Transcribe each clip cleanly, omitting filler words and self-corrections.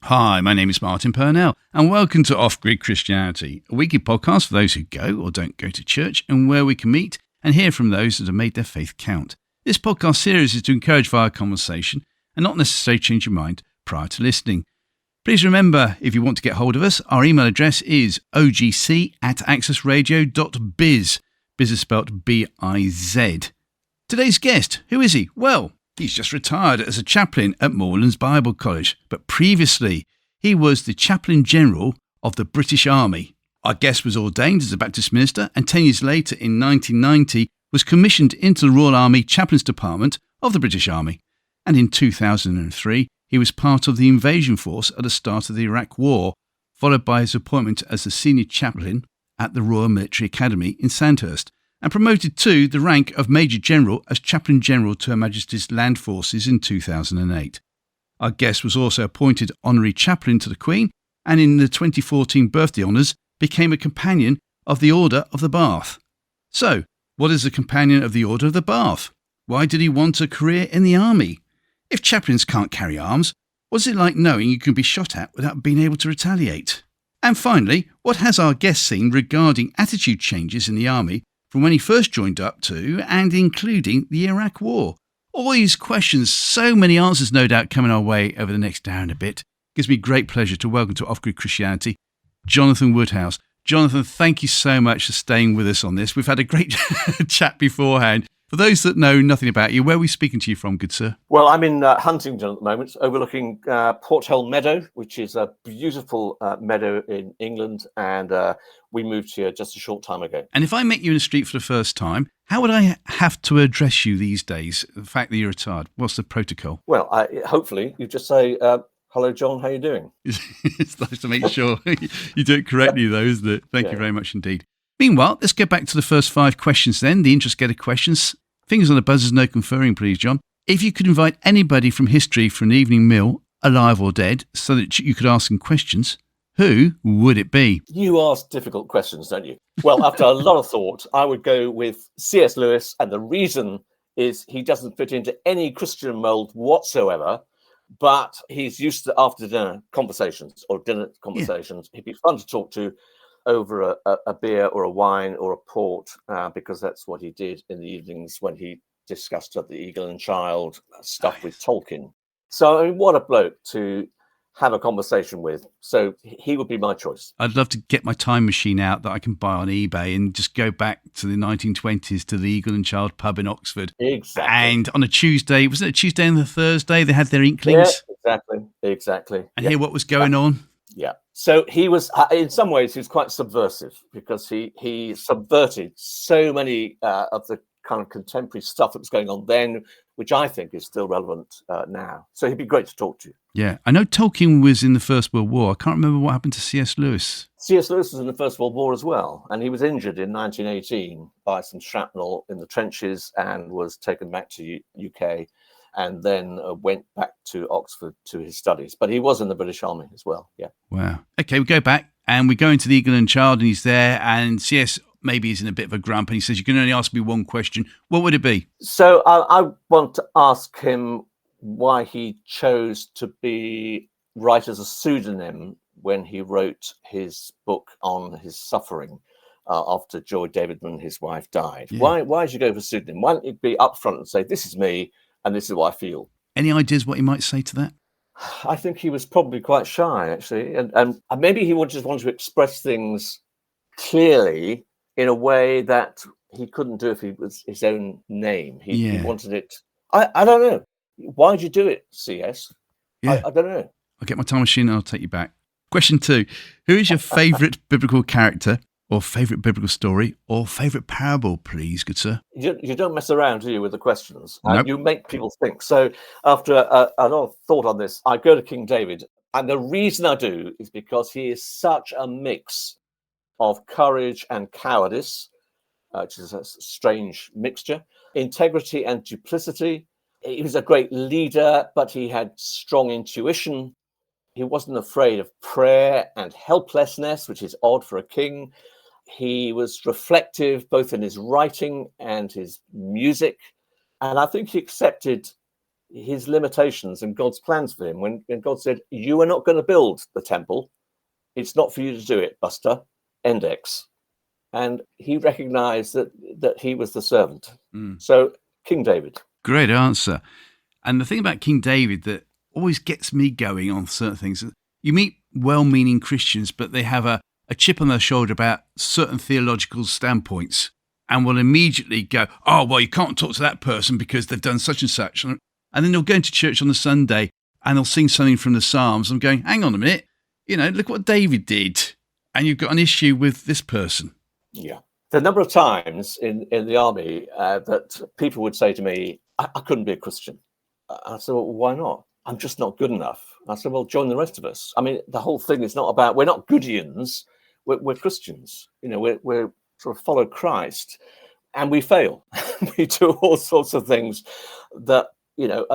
Hi, my name is Martin Purnell, and welcome to Off-Grid Christianity, a weekly podcast for those who go or don't go to church, and where we can meet and hear from those that have made their faith count. This podcast series is to encourage via conversation and not necessarily change your mind prior to listening. Please remember, if you want to get hold of us, our email address is ogc@accessradio.biz. Biz is spelled B-I-Z. Today's guest, who is he? Well, he's just retired as a chaplain at Moorlands Bible College, but previously he was the Chaplain General of the British Army. Our guest was ordained as a Baptist minister and 10 years later, in 1990, was commissioned into the Royal Army Chaplains Department of the British Army. And in 2003, he was part of the invasion force at the start of the Iraq War, followed by his appointment as the senior chaplain at the Royal Military Academy in Sandhurst, and promoted to the rank of Major General as Chaplain General to Her Majesty's Land Forces in 2008. Our guest was also appointed Honorary Chaplain to the Queen, and in the 2014 birthday honours became a Companion of the Order of the Bath. So, what is a Companion of the Order of the Bath? Why did he want a career in the army? If chaplains can't carry arms, what's it like knowing you can be shot at without being able to retaliate? And finally, what has our guest seen regarding attitude changes in the army from when he first joined up to and including the Iraq War? All these questions, so many answers no doubt coming our way over the next hour and a bit. It gives me great pleasure to welcome to Off-Grid Christianity, Jonathan Woodhouse. Jonathan, thank you so much for staying with us on this. We've had a great chat beforehand. For those that know nothing about you, where are we speaking to you from, good sir? Well, I'm in Huntingdon at the moment, overlooking Porthole Meadow, which is a beautiful meadow in England, and we moved here just a short time ago. And if I met you in the street for the first time, how would I have to address you these days, the fact that you're retired? What's the protocol? Well, hopefully you just say, hello, John, how are you doing? It's nice to make sure you do it correctly, though, isn't it? Thank you very much indeed. Meanwhile, let's get back to the first 5 questions then, the interest getter questions. Fingers on the buzzers, no conferring, please, John. If you could invite anybody from history for an evening meal, alive or dead, so that you could ask them questions, who would it be? You ask difficult questions, don't you? Well, after a lot of thought, I would go with C.S. Lewis, and the reason is he doesn't fit into any Christian mold whatsoever, but he's used to after dinner conversations or dinner conversations. Yeah. He'd be fun to talk to over a beer or a wine or a port, because that's what he did in the evenings when he discussed the Eagle and Child stuff with Tolkien. So, I mean, what a bloke to have a conversation with. So he would be my choice. I'd love to get my time machine out that I can buy on eBay and just go back to the 1920s to the Eagle and Child pub in Oxford. Exactly. And on a Tuesday, was it a Tuesday and a Thursday, they had their Inklings? Yeah, exactly. And hear what was going on? Yeah. So he was, in some ways, he was quite subversive because he subverted so many of the kind of contemporary stuff that was going on then, which I think is still relevant now. So he'd be great to talk to. Yeah. I know Tolkien was in the First World War. I can't remember what happened to C.S. Lewis. C.S. Lewis was in the First World War as well. And he was injured in 1918 by some shrapnel in the trenches and was taken back to UK. And then went back to Oxford to his studies. But he was in the British Army as well, yeah. Wow. Okay, we go back and we go into the Eagle and Child, and he's there, and CS maybe is in a bit of a grump, and he says, you can only ask me one question. What would it be? So I want to ask him why he chose to write as a pseudonym when he wrote his book on his suffering after Joy Davidman, his wife, died. Yeah. Why did you go for pseudonym? Why don't you be upfront and say, this is me, and this is what I feel? Any ideas what he might say to that? I think he was probably quite shy, actually. And maybe he would just want to express things clearly in a way that he couldn't do if it was his own name. He wanted it. I don't know. Why did you do it, CS? Yeah. I don't know. I'll get my time machine and I'll take you back. Question 2. Who is your favourite biblical character, or favourite biblical story, or favourite parable, please, good sir? You don't mess around, do you, with the questions? Nope. You make people think. So after a lot of thought on this, I go to King David. And the reason I do is because he is such a mix of courage and cowardice, which is a strange mixture, integrity and duplicity. He was a great leader, but he had strong intuition. He wasn't afraid of prayer and helplessness, which is odd for a king. He was reflective both in his writing and his music. And I think he accepted his limitations and God's plans for him. When God said, "You are not going to build the temple. It's not for you to do it, Buster." End X. And he recognized that he was the servant. So King David. Great answer. And the thing about King David that always gets me going on certain things, you meet well-meaning Christians, but they have a chip on their shoulder about certain theological standpoints and will immediately go, "Oh, well, you can't talk to that person because they've done such and such." And then they'll go into church on the Sunday and they'll sing something from the Psalms. I'm going, hang on a minute, look what David did. And you've got an issue with this person. Yeah. The number of times in the army that people would say to me, I couldn't be a Christian. I said, well, why not? I'm just not good enough. I said, well, join the rest of us. I mean, the whole thing is not about, we're not Goodians, we're Christians. We're sort of follow Christ, and we fail. We do all sorts of things that,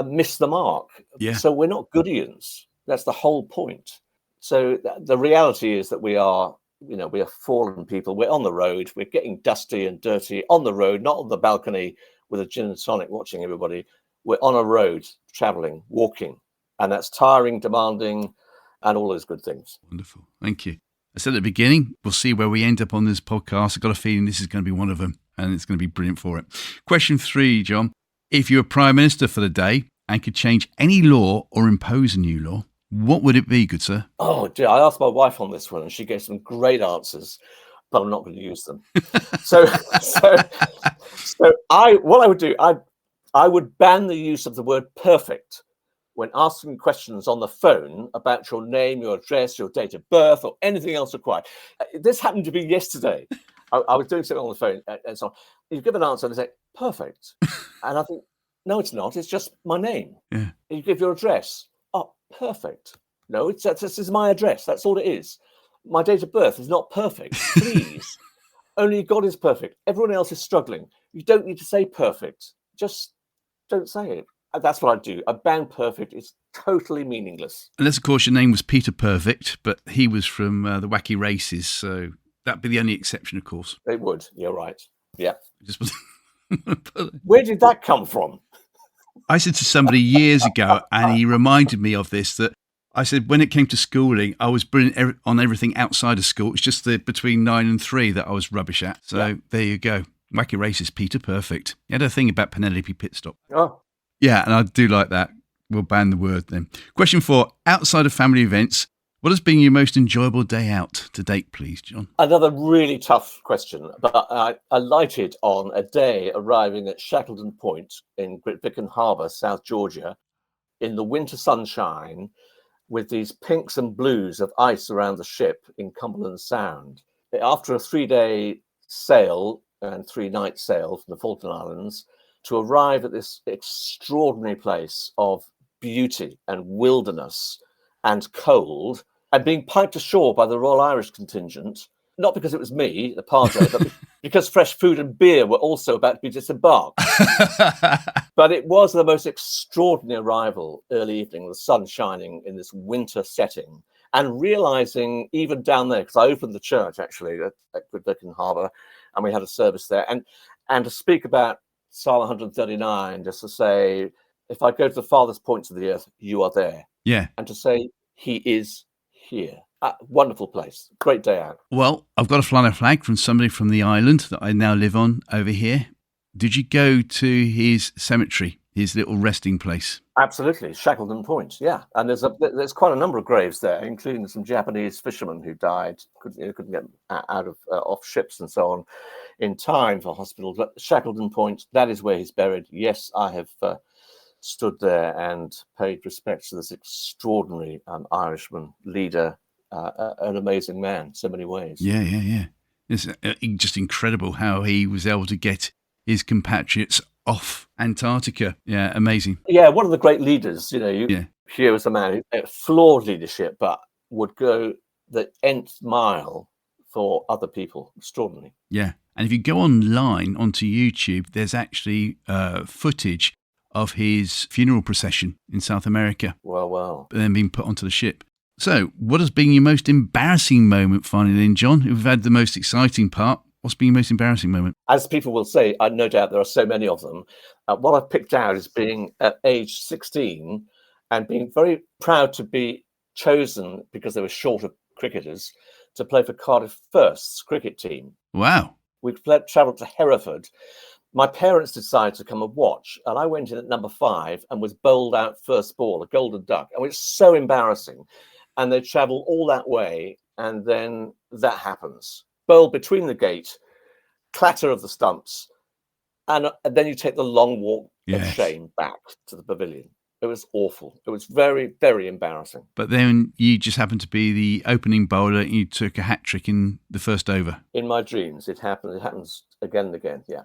miss the mark. Yeah. So we're not Goodians. That's the whole point. So the reality is that we are fallen people. We're on the road. We're getting dusty and dirty on the road, not on the balcony with a gin and tonic watching everybody. We're on a road, traveling, walking, and that's tiring, demanding, and all those good things. Wonderful. Thank you. I said at the beginning, we'll see where we end up on this podcast. I've got a feeling this is going to be one of them, and it's going to be brilliant for it. Question 3, John. If you were Prime Minister for the day and could change any law or impose a new law, what would it be, good sir? Oh, dear. I asked my wife on this one, and she gave some great answers, but I'm not going to use them. So what I would do, I would ban the use of the word perfect when asking questions on the phone about your name, your address, your date of birth, or anything else required. This happened to be yesterday. I was doing something on the phone, and so on. You give an answer, and they say, perfect. And I think, no, it's not. It's just my name. Yeah. And you give your address. Oh, perfect. No, this is my address. That's all it is. My date of birth is not perfect. Please. Only God is perfect. Everyone else is struggling. You don't need to say perfect. Just don't say it. That's what I do. A ban perfect is totally meaningless. Unless, of course, your name was Peter Perfect, but he was from the Wacky Races, so that'd be the only exception, of course. It would. You're right. Yeah. Where did that come from? I said to somebody years ago, and he reminded me of this, that I said when it came to schooling, I was brilliant on everything outside of school. It's just between 9 and 3 that I was rubbish at. So There you go. Wacky Races, Peter Perfect. You had a thing about Penelope Pitstop. Oh. Yeah, and I do like that. We'll ban the word then. Question 4, outside of family events, what has been your most enjoyable day out to date, please, John? Another really tough question, but I alighted on a day arriving at Shackleton Point in Great Viken Harbour, South Georgia, in the winter sunshine with these pinks and blues of ice around the ship in Cumberland Sound. After a 3-day sail and 3-night sail from the Falkland Islands, to arrive at this extraordinary place of beauty and wilderness and cold, and being piped ashore by the Royal Irish contingent, not because it was me, the padre, but because fresh food and beer were also about to be disembarked. But it was the most extraordinary arrival early evening, the sun shining in this winter setting, and realizing even down there, because I opened the church actually at Great Viken Harbour, and we had a service there, and to speak about Psalm 139, just to say, if I go to the farthest points of the earth, you are there. Yeah. And to say, he is here. Wonderful place. Great day out. Well, I've got a flannel flag from somebody from the island that I now live on over here. Did you go to his cemetery, his little resting place? Absolutely. Shackleton Point, yeah. And there's quite a number of graves there, including some Japanese fishermen who died, couldn't get out of off ships and so on in time for hospital. But Shackleton Point, that is where he's buried. Yes, I have stood there and paid respects to this extraordinary Irishman, leader, an amazing man in so many ways. Yeah. It's just incredible how he was able to get his compatriots off Antarctica. Yeah, amazing. Yeah, one of the great leaders, here was a man who had flawed leadership, but would go the nth mile for other people. Extraordinary. Yeah. And if you go online onto YouTube, there's actually footage of his funeral procession in South America. Well. And then being put onto the ship. So what has been your most embarrassing moment finally then, John? We've had the most exciting part. What's been your most embarrassing moment? As people will say, I no doubt there are so many of them. What I've picked out is being at age 16 and being very proud to be chosen, because they were short of cricketers, to play for Cardiff First's cricket team. Wow. We travelled to Hereford. My parents decided to come and watch, and I went in at number 5 and was bowled out first ball, a golden duck. And it was so embarrassing. And they travel all that way, and then that happens. Bowl between the gate, clatter of the stumps, and then you take the long walk of shame back to the pavilion. It was awful. It was very, very embarrassing. But then you just happened to be the opening bowler and you took a hat trick in the first over. In my dreams, it happened. It happens again and again, yeah.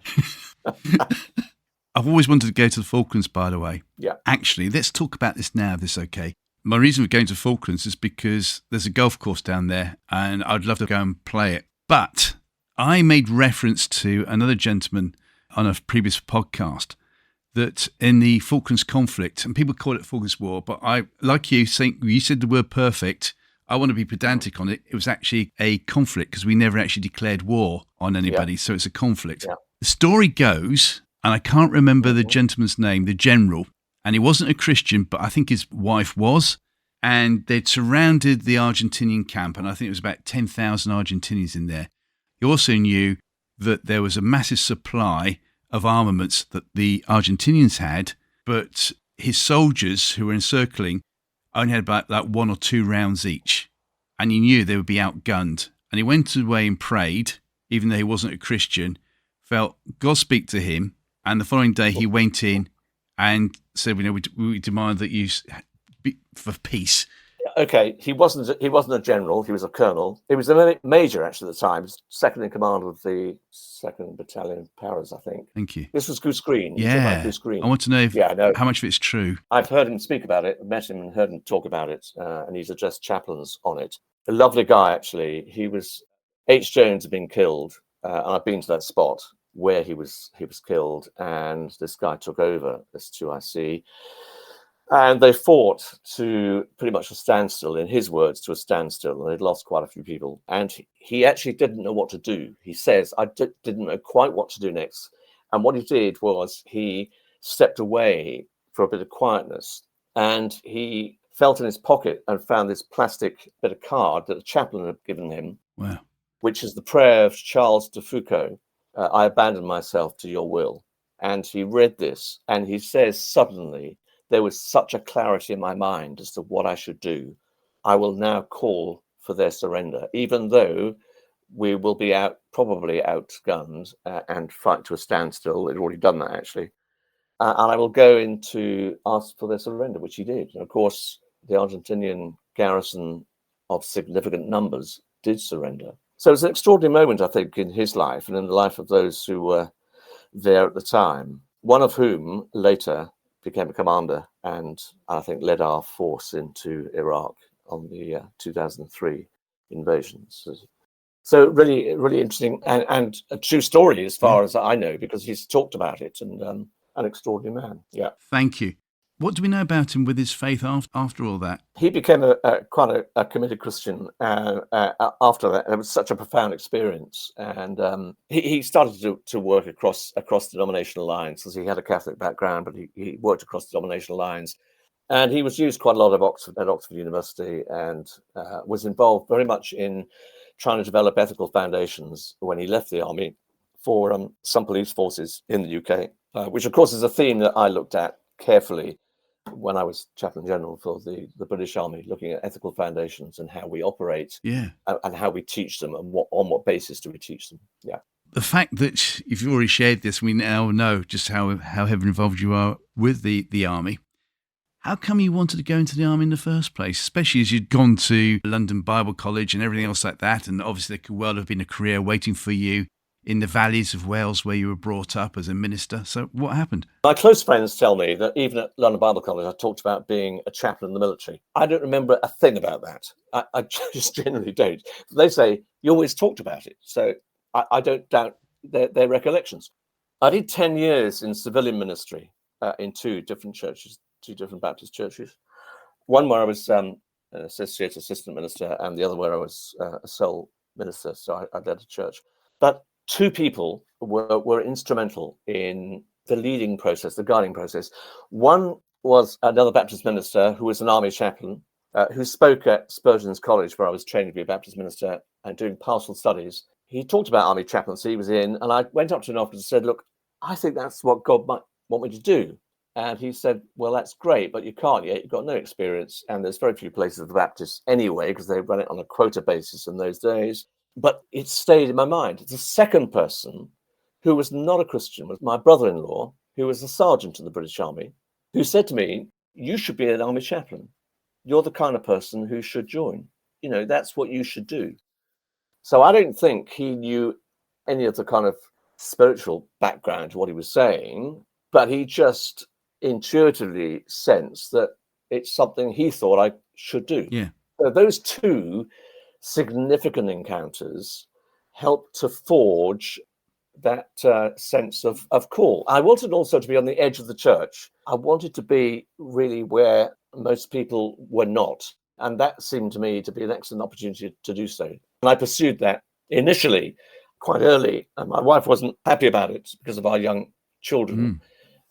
I've always wanted to go to the Falklands, by the way. Yeah. Actually, let's talk about this now, if this is okay. My reason for going to Falklands is because there's a golf course down there and I'd love to go and play it. But I made reference to another gentleman on a previous podcast that in the Falklands conflict, and people call it Falklands War, but I, like you, you said the word perfect. I want to be pedantic on it. It was actually a conflict because we never actually declared war on anybody. So it's a conflict. Yeah. The story goes, and I can't remember the gentleman's name, the general, and he wasn't a Christian, but I think his wife was. And they'd surrounded the Argentinian camp, and I think it was about 10,000 Argentinians in there. He also knew that there was a massive supply of armaments that the Argentinians had, but his soldiers who were encircling only had about like 1 or 2 rounds each. And he knew they would be outgunned. And he went away and prayed, even though he wasn't a Christian, felt God speak to him. And the following day he went in and said, we demand that you be for peace. Okay, he wasn't a general. He was a colonel. He was a major actually at the time. He was second in command of the 2nd Battalion of Paris, I think. Thank you. This was Goose Green. Yeah, Goose Green. I want to know how much of it's true. I've heard him speak about it, met him and heard him talk about it, and he's addressed chaplains on it. A lovely guy, actually. He was H. Jones had been killed, and I've been to that spot where he was killed, and this guy took over as 2IC. And they fought to pretty much a standstill, in his words, to a standstill. And they'd lost quite a few people. And he actually didn't know what to do. He says, I didn't know quite what to do next. And what he did was he stepped away for a bit of quietness. And he felt in his pocket and found this plastic bit of card that the chaplain had given him, wow, which is the prayer of Charles de Foucault, I abandon myself to your will. And he read this, and he says suddenly, there was such a clarity in my mind as to what I should do. I will now call for their surrender, even though we will be probably outgunned and fight to a standstill. They'd already done that, actually. And I will go in to ask for their surrender, which he did. And of course, the Argentinian garrison of significant numbers did surrender. So it's an extraordinary moment, I think, in his life and in the life of those who were there at the time, one of whom later became a commander and I think led our force into Iraq on the 2003 invasions. So really, really interesting and a true story as far as I know, because he's talked about it, and an extraordinary man. Yeah. Thank you. What do we know about him with his faith after all that? He became quite a committed Christian after that. It was such a profound experience. And he started to work across denominational lines, because he had a Catholic background, but he worked across denominational lines. And he was used quite a lot at Oxford University, and was involved very much in trying to develop ethical foundations when he left the army for some police forces in the UK, which of course is a theme that I looked at carefully when I was Chaplain General for the British Army, looking at ethical foundations and how we operate, and how we teach them, and on what basis do we teach them. Yeah. The fact that if you've already shared this, we now know just how heavily involved you are with the Army. How come you wanted to go into the Army in the first place, especially as you'd gone to London Bible College and everything else like that, and obviously there could well have been a career waiting for you in the valleys of Wales where you were brought up as a minister. So what happened? My close friends tell me that even at London Bible College, I talked about being a chaplain in the military. I don't remember a thing about that. I just generally don't. They say, you always talked about it. So I don't doubt their recollections. I did 10 years in civilian ministry in 2 different churches, 2 different Baptist churches. One where I was an assistant minister, and the other where I was a sole minister. So I led a church. But two people were instrumental in the leading process, the guiding process. One was another Baptist minister who was an army chaplain, who spoke at Spurgeon's College, where I was training to be a Baptist minister and doing pastoral studies. He talked about army chaplaincy he was in, and I went up to him afterwards and said, look, I think that's what God might want me to do. And he said, well, that's great, but you can't yet. You've got no experience. And there's very few places of the Baptists anyway, because they run it on a quota basis in those days. But it stayed in my mind. The second person, who was not a Christian, was my brother-in-law, who was a sergeant in the British Army, who said to me, you should be an army chaplain. You're the kind of person who should join. You know, that's what you should do. So I don't think he knew any of the kind of spiritual background to what he was saying, but he just intuitively sensed that it's something he thought I should do. Yeah. So those two significant encounters helped to forge that sense of call. I wanted also to be on the edge of the church. I wanted to be really where most people were not. And that seemed to me to be an excellent opportunity to do so. And I pursued that initially quite early. And my wife wasn't happy about it because of our young children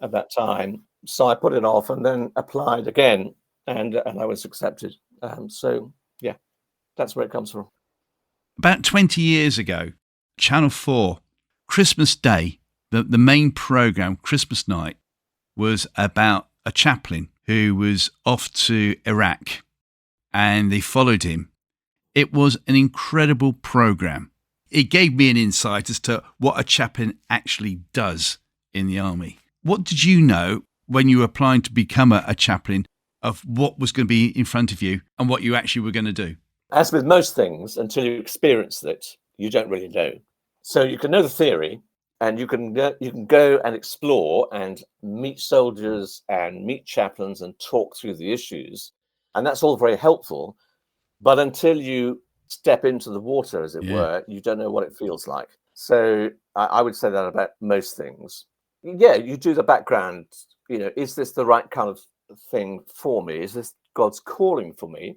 at that time. So I put it off and then applied again, and I was accepted. So, yeah, that's where it comes from. About 20 years ago, Channel 4, Christmas Day, the main programme, Christmas night, was about a chaplain who was off to Iraq, and they followed him. It was an incredible programme. It gave me an insight as to what a chaplain actually does in the army. What did you know when you were applying to become a chaplain of what was going to be in front of you and what you actually were going to do? As with most things, until you experience it, you don't really know. So you can know the theory, and you can go and explore and meet soldiers and meet chaplains and talk through the issues, and that's all very helpful. But until you step into the water, as it were, you don't know what it feels like. So I would say that about most things. Yeah, you do the background. You know, is this the right kind of thing for me? Is this God's calling for me?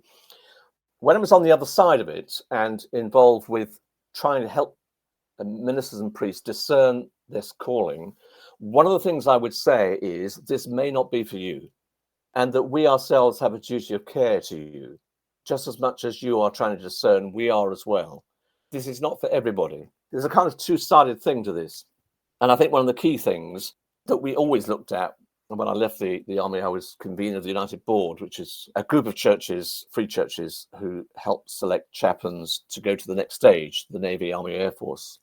When I was on the other side of it and involved with trying to help ministers and priests discern this calling, one of the things I would say is this may not be for you, and that we ourselves have a duty of care to you, just as much as you are trying to discern, we are as well. This is not for everybody. There's a kind of two-sided thing to this. And I think one of the key things that we always looked at, and when I left the army, I was convener of the United Board, which is a group of churches, free churches, who help select chaplains to go to the next stage, the Navy, Army, Air Force.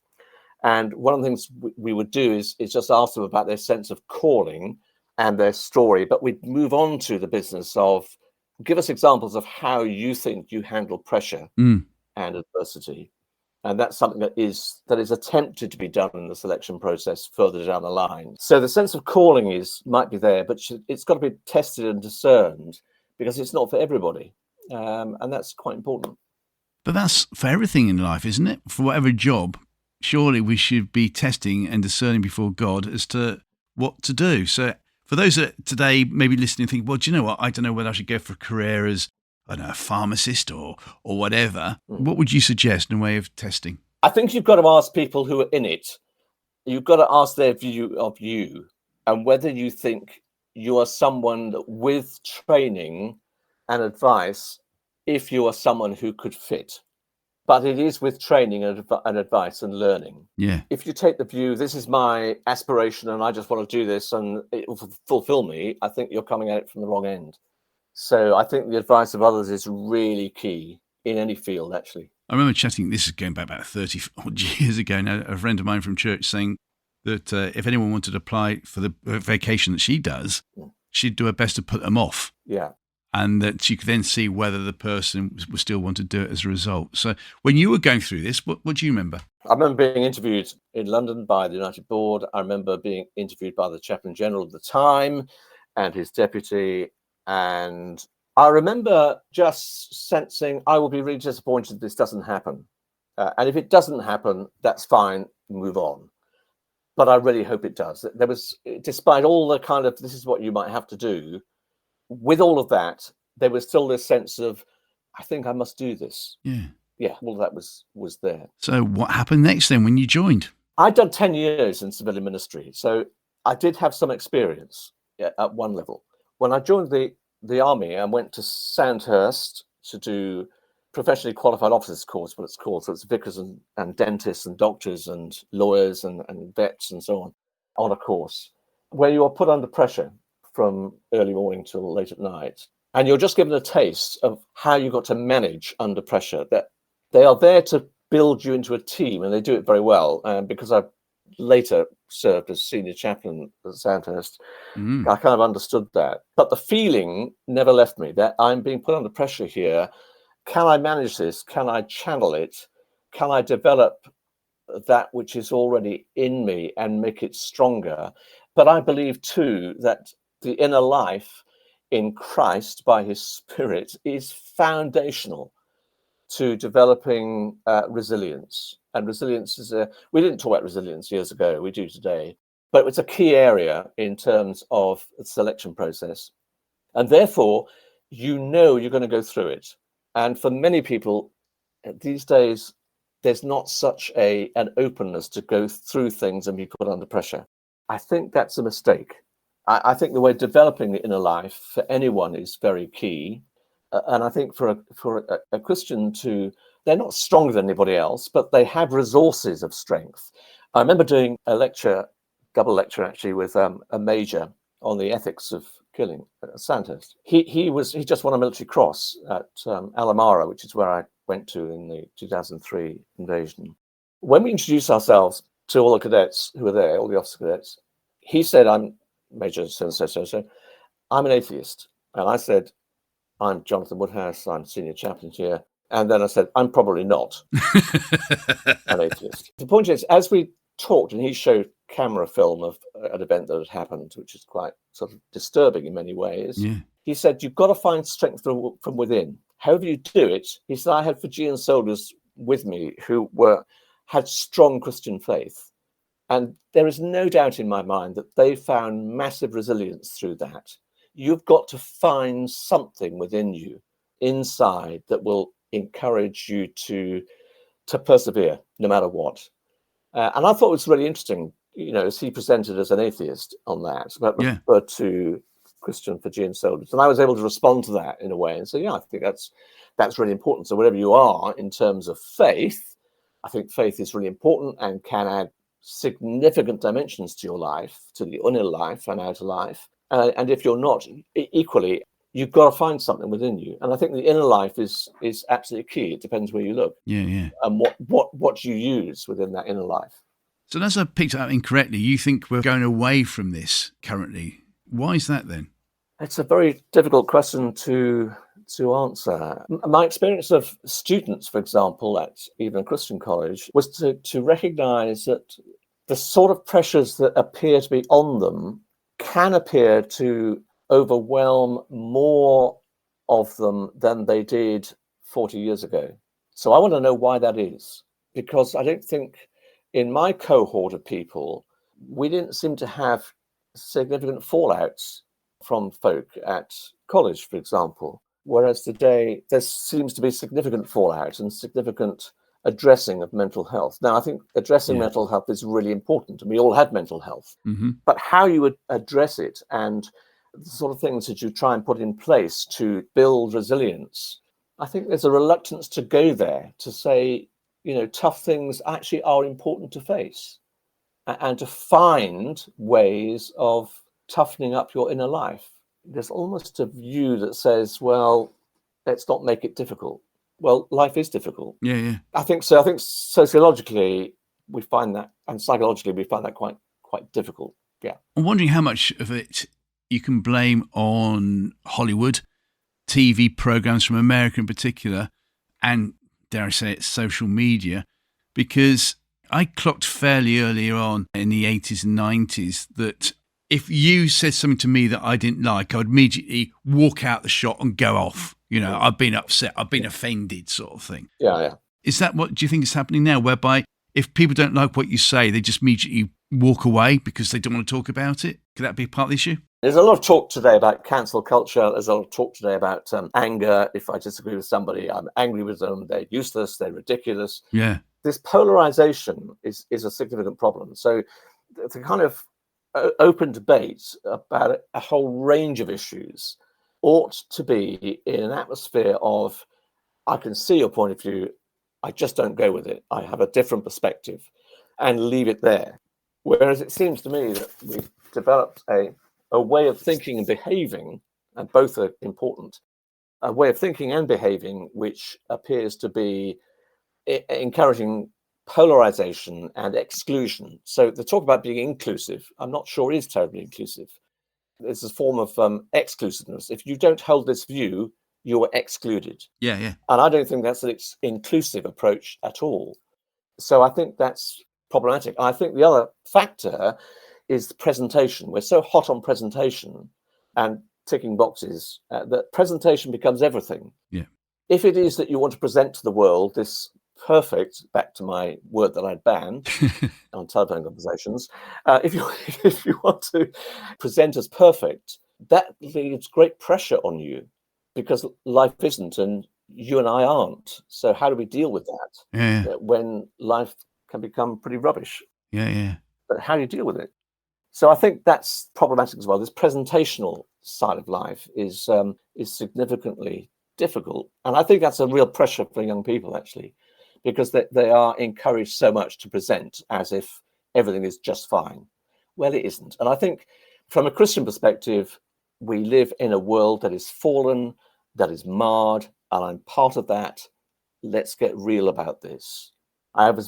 And one of the things we would do is just ask them about their sense of calling and their story, but we'd move on to the business of give us examples of how you think you handle pressure and adversity. And that's something that is attempted to be done in the selection process further down the line. So the sense of calling might be there, but it's got to be tested and discerned because it's not for everybody. And that's quite important. But that's for everything in life, isn't it? For whatever job, surely we should be testing and discerning before God as to what to do. So for those that today maybe listening think, well, do you know what? I don't know whether I should go for a career as a pharmacist or whatever. What would you suggest in a way of testing? I think you've got to ask people who are in it. You've got to ask their view of you and whether you think you are someone that with training and advice, if you are someone who could fit. But it is with training and advice and learning. Yeah. If you take the view, this is my aspiration and I just want to do this and it will fulfill me, I think you're coming at it from the wrong end. So I think the advice of others is really key in any field, actually. I remember chatting, this is going back about 30 odd years ago now, a friend of mine from church saying that if anyone wanted to apply for the vacation that she does, she'd do her best to put them off. Yeah. And that she could then see whether the person would still want to do it as a result. So when you were going through this, what do you remember? I remember being interviewed in London by the United Board. I remember being interviewed by the Chaplain General at the time and his deputy. And I remember just sensing I will be really disappointed this doesn't happen. And if it doesn't happen, that's fine, move on. But I really hope it does. There was, despite all the kind of, this is what you might have to do, with all of that, there was still this sense of, I think I must do this. Yeah. Yeah, all of that was there. So what happened next then when you joined? I'd done 10 years in civilian ministry, so I did have some experience at one level. When I joined the army, I went to Sandhurst to do professionally qualified officers course, what it's called. So it's vicars and dentists and doctors and lawyers and vets and so on a course where you are put under pressure from early morning till late at night. And you're just given a taste of how you got to manage under pressure. That they are there to build you into a team, and they do it very well. Because I later served as senior chaplain at Sandhurst, I kind of understood that. But the feeling never left me that I'm being put under pressure here. Can I manage this? Can I channel it? Can I develop that which is already in me and make it stronger? But I believe too that the inner life in Christ by his Spirit is foundational to developing resilience. And resilience is we didn't talk about resilience years ago, we do today, but it's a key area in terms of the selection process. And therefore, you're going to go through it. And for many people these days, there's not such an openness to go through things and be put under pressure. I think that's a mistake. I think the way developing the inner life for anyone is very key. And I think for a Christian they're not stronger than anybody else, but they have resources of strength. I remember doing a lecture, double lecture actually, with a major on the ethics of killing at Sandhurst. He just won a military cross at Alamara, which is where I went to in the 2003 invasion. When we introduced ourselves to all the cadets who were there, all the officer cadets, he said, "I'm Major so. I'm an atheist." And I said, "I'm Jonathan Woodhouse, I'm senior chaplain here." And then I said, "I'm probably not an atheist." The point is, as we talked, and he showed camera film of an event that had happened, which is quite sort of disturbing in many ways. Yeah. He said, "You've got to find strength from within. However you do it," he said, "I had Fijian soldiers with me who had strong Christian faith. And there is no doubt in my mind that they found massive resilience through that. You've got to find something within you, inside, that will encourage you to persevere no matter what." And I thought it was really interesting, as he presented as an atheist on that, but referred to Christian Fijian soldiers. And I was able to respond to that in a way and say, yeah, I think that's really important. So wherever you are in terms of faith, I think faith is really important and can add significant dimensions to your life, to the inner life and outer life. And if you're not, equally, you've got to find something within you. And I think the inner life is absolutely key. It depends where you look. Yeah. And what you use within that inner life. So unless I picked it up incorrectly, you think we're going away from this currently. Why is that then? It's a very difficult question to answer. My experience of students, for example, at even a Christian college, was to recognize that the sort of pressures that appear to be on them can appear to overwhelm more of them than they did 40 years ago. So I want to know why that is, because I don't think in my cohort of people, we didn't seem to have significant fallouts from folk at college, for example. Whereas today, there seems to be significant fallout and significant addressing of mental health. Now, I think addressing mental health is really important, and we all have mental health. Mm-hmm. But how you would address it and the sort of things that you try and put in place to build resilience, I think there's a reluctance to go there, to say, tough things actually are important to face and to find ways of toughening up your inner life. There's almost a view that says, well, let's not make it difficult. Well, life is difficult. Yeah. I think so. I think sociologically we find that, and psychologically we find that quite difficult. Yeah. I'm wondering how much of it you can blame on Hollywood, TV programs from America in particular, and dare I say it, social media, because I clocked fairly early on in the 80s and 90s that if you said something to me that I didn't like, I would immediately walk out the shot and go off. I've been upset, I've been offended, sort of thing. Yeah. Is that what do you think is happening now, whereby if people don't like what you say, they just immediately walk away because they don't want to talk about it? Could that be part of the issue? There's a lot of talk today about cancel culture. There's a lot of talk today about anger. If I disagree with somebody, I'm angry with them. They're useless. They're ridiculous. Yeah. This polarization is a significant problem. So the kind of open debate about a whole range of issues ought to be in an atmosphere of, I can see your point of view, I just don't go with it. I have a different perspective, and leave it there. Whereas it seems to me that we've developed a way of thinking and behaving, and both are important, a way of thinking and behaving which appears to be encouraging polarization and exclusion. So the talk about being inclusive, I'm not sure is terribly inclusive. It's a form of exclusiveness. If you don't hold this view, you're excluded. Yeah, yeah. And I don't think that's an inclusive approach at all. So I think that's problematic. I think the other factor is the presentation. We're so hot on presentation and ticking boxes that presentation becomes everything. Yeah. If it is that you want to present to the world this perfect, back to my word that I'd banned on telephone conversations, if you want to present as perfect, that leaves great pressure on you because life isn't, and you and I aren't. So how do we deal with that? Yeah. When life can become pretty rubbish? Yeah, yeah. But how do you deal with it? So I think that's problematic as well. This presentational side of life is significantly difficult, and I think that's a real pressure for young people actually, because they are encouraged so much to present as if everything is just fine. Well, it isn't. And I think from a Christian perspective, we live in a world that is fallen, that is marred, and I'm part of that. Let's get real about this. I have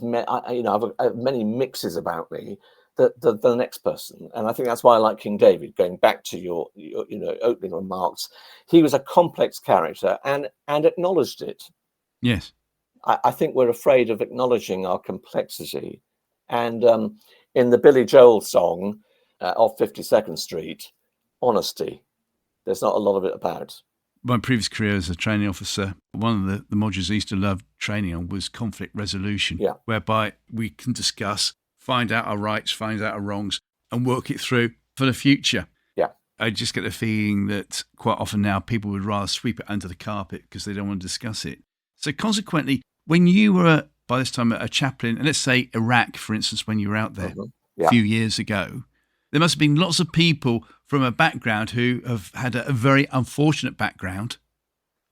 many mixes about me the next person, and I think that's why I like King David. Going back to your opening remarks, he was a complex character and acknowledged it. Yes. I think we're afraid of acknowledging our complexity, and in the Billy Joel song of 52nd Street, honesty, there's not a lot of it about. My previous career as a training officer, one of the modules I used to love training on was conflict resolution, whereby we can discuss, find out our rights, find out our wrongs, and work it through for the future. Yeah. I just get the feeling that quite often now people would rather sweep it under the carpet because they don't want to discuss it. So consequently, when you were, by this time, a chaplain, and let's say Iraq, for instance, when you were out there a few years ago, there must have been lots of people from a background who have had a very unfortunate background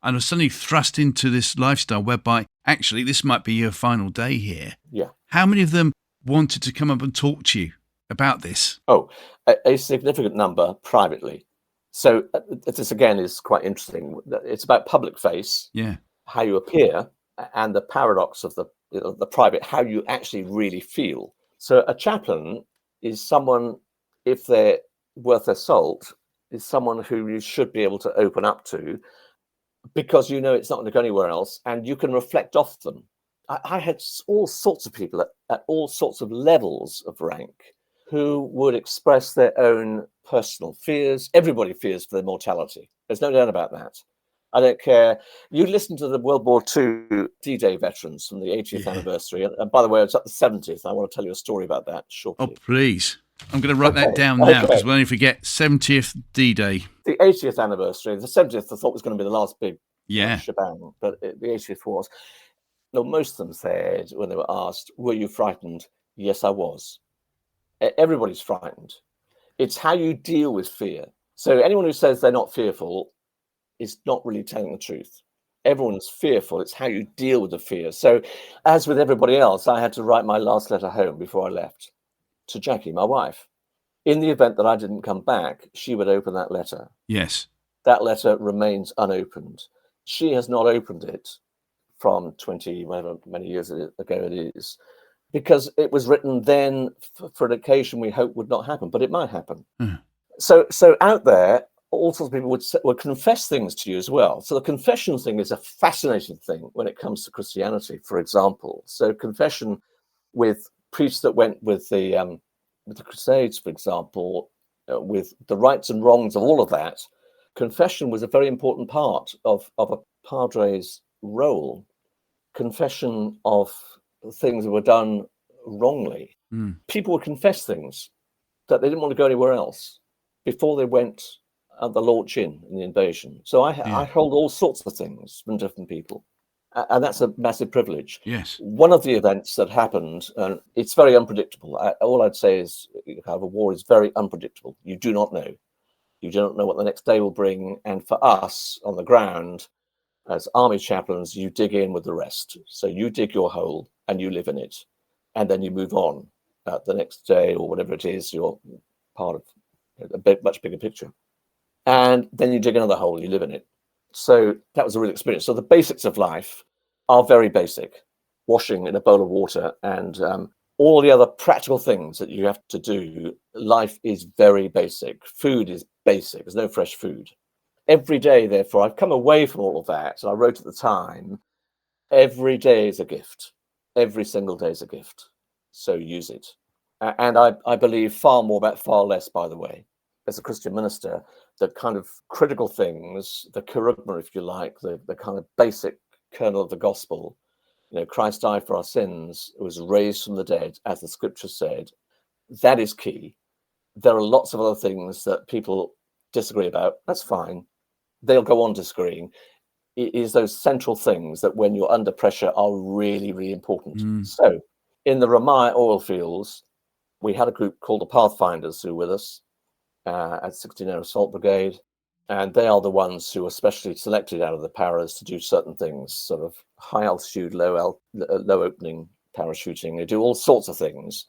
and are suddenly thrust into this lifestyle whereby actually this might be your final day here. Yeah. How many of them wanted to come up and talk to you about this? Oh, a significant number privately. So this again is quite interesting. It's about public face, how you appear, and the paradox of the private, how you actually really feel. So a chaplain is someone, if they're worth their salt, is someone who you should be able to open up to because you know it's not going to go anywhere else, and you can reflect off them. I had all sorts of people at all sorts of levels of rank who would express their own personal fears. Everybody fears for their mortality. There's no doubt about that. I don't care. You listen to the World War II D-Day veterans from the 80th anniversary. And by the way, it's at the 70th. I want to tell you a story about that shortly. Oh, please. I'm going to write that down now because we'll only forget 70th D-Day. The 80th anniversary. The 70th I thought was going to be the last big shebang, but the 80th was. No, most of them said when they were asked, were you frightened? Yes, I was. Everybody's frightened. It's how you deal with fear. So anyone who says they're not fearful is not really telling the truth. Everyone's fearful. It's how you deal with the fear. So as with everybody else, I had to write my last letter home before I left to Jackie, my wife. In the event that I didn't come back, she would open that letter. Yes. That letter remains unopened. She has not opened it from 20, whatever many years ago it is, because it was written then for an occasion we hope would not happen, but it might happen. So out there, all sorts of people would confess things to you as well. So the confession thing is a fascinating thing when it comes to Christianity, for example. So confession with priests that went with the Crusades, for example, with the rights and wrongs of all of that, confession was a very important part of a padre's role. Confession of things that were done wrongly. People would confess things that they didn't want to go anywhere else. before they went at the launch in the invasion. So I hold all sorts of things from different people. And that's a massive privilege. Yes. One of the events that happened, and it's very unpredictable. All I'd say is a war is very unpredictable. You do not know. You don't know what the next day will bring. And for us on the ground, as army chaplains, you dig in with the rest. So you dig your hole and you live in it. And then you move on the next day or whatever it is, you're part of a much bigger picture. And then you dig another hole, you live in it. So that was a real experience. So the basics of life are very basic. Washing in a bowl of water and all the other practical things that you have to do. Life is very basic. Food is basic. There's no fresh food. Every day, therefore, I've come away from all of that. And I wrote at the time, every day is a gift. Every single day is a gift. So use it. And I believe far more about far less, by the way. As a Christian minister, the kind of critical things, the kerygma, if you like, the kind of basic kernel of the gospel, Christ died for our sins, was raised from the dead, as the scripture said, that is key. There are lots of other things that people disagree about. That's fine. They'll go on disagreeing. It is those central things that when you're under pressure are really, really important. So in the Ramai oil fields, we had a group called the Pathfinders who were with us at 16 Air Assault Brigade. And they are the ones who are specially selected out of the paras to do certain things, sort of high altitude, low opening parachuting. They do all sorts of things.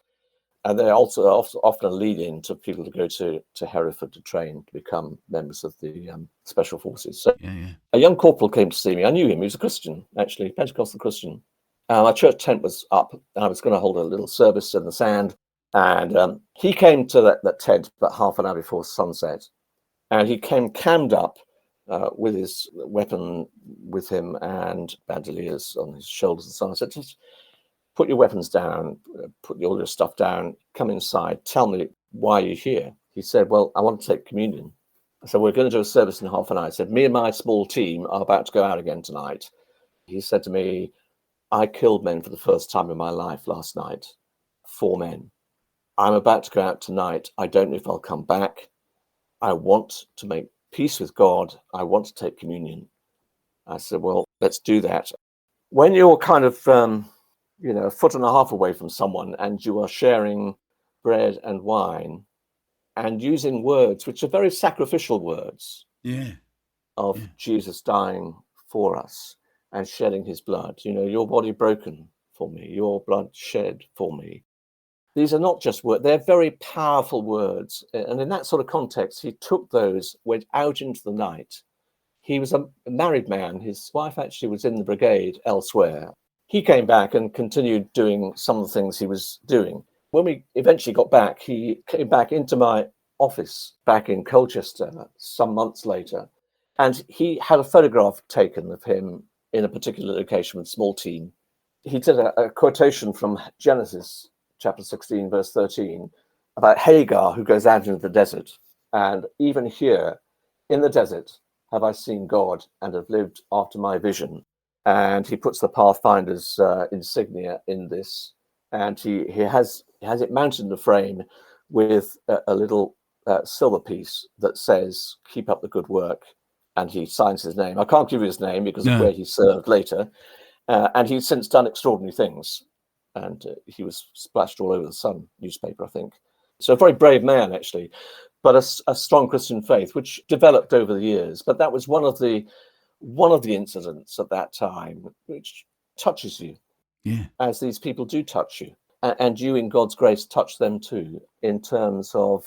And they're also often a lead in to people to go to Hereford to train to become members of the Special Forces. So a young corporal came to see me. I knew him. He was a Christian, actually, Pentecostal Christian. My church tent was up and I was going to hold a little service in the sand. And he came to that tent about half an hour before sunset. And he came cammed up with his weapon with him and bandoliers on his shoulders and so on. I said, just put your weapons down, put all your stuff down, come inside, tell me why you're here. He said, well, I want to take communion. I said, we're going to do a service in half an hour. I said, me and my small team are about to go out again tonight. He said to me, I killed men for the first time in my life last night, 4 men. I'm about to go out tonight. I don't know if I'll come back. I want to make peace with God. I want to take communion. I said, well, let's do that. When you're kind of, a foot and a half away from someone and you are sharing bread and wine and using words, which are very sacrificial words of Jesus dying for us and shedding his blood, your body broken for me, your blood shed for me. These are not just words, they're very powerful words. And in that sort of context, he took those, went out into the night. He was a married man. His wife actually was in the brigade elsewhere. He came back and continued doing some of the things he was doing. When we eventually got back, he came back into my office back in Colchester some months later. And he had a photograph taken of him in a particular location with a small team. He did a quotation from Genesis chapter 16, verse 13, about Hagar who goes out into the desert. And even here in the desert have I seen God and have lived after my vision. And he puts the Pathfinder's insignia in this. And he has it mounted in the frame with a little silver piece that says, keep up the good work. And he signs his name. I can't give you his name because of where he served later. And he's since done extraordinary things. And he was splashed all over the Sun newspaper, I think. So a very brave man, actually, but a strong Christian faith, which developed over the years. But that was one of the incidents at that time which touches you, as these people do touch you. And you, in God's grace, touch them too, in terms of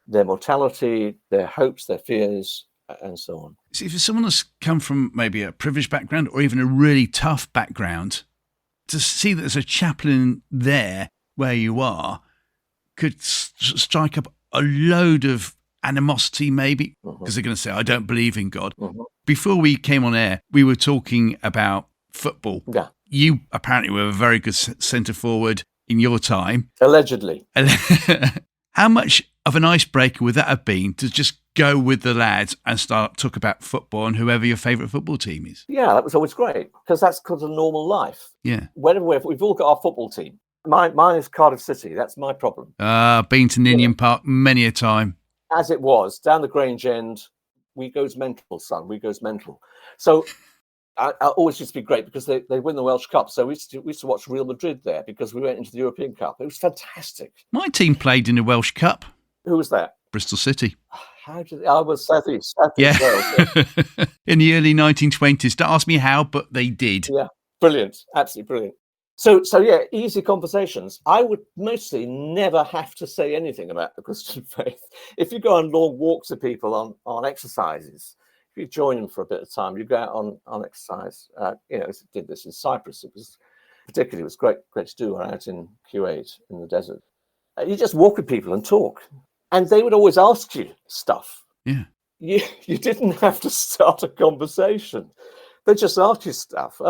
their mortality, their hopes, their fears, and so on. See, if someone has come from maybe a privileged background or even a really tough background, to see that there's a chaplain there where you are could strike up a load of animosity, maybe, because they're going to say, I don't believe in God. Before we came on air, we were talking about football. Yeah. You apparently were a very good centre forward in your time. Allegedly. How much of an icebreaker would that have been to just go with the lads and start talk about football and whoever your favourite football team is? Yeah, that was always great because that's because of normal life. Yeah. Whenever we've all got our football team. Mine is Cardiff City. That's my problem. Been to Ninian Park many a time. as it was, down the Grange end, we goes mental, son. We goes mental. So I always used to be great because they win the Welsh Cup. So we used to watch Real Madrid there because we went into the European Cup. It was fantastic. My team played in the Welsh Cup. Who was that? Bristol City. How did I was South East Yeah. Wales. Yeah. In the early 1920s. Don't ask me how, but they did. Yeah, brilliant, absolutely brilliant. So yeah, easy conversations. I would mostly never have to say anything about the Christian faith. If you go on long walks with people on exercises, if you join them for a bit of time, you go out on exercise. Did this in Cyprus. It was great to do out in Kuwait in the desert. You just walk with people and talk, and they would always ask you stuff. Yeah. You didn't have to start a conversation. They just ask you stuff.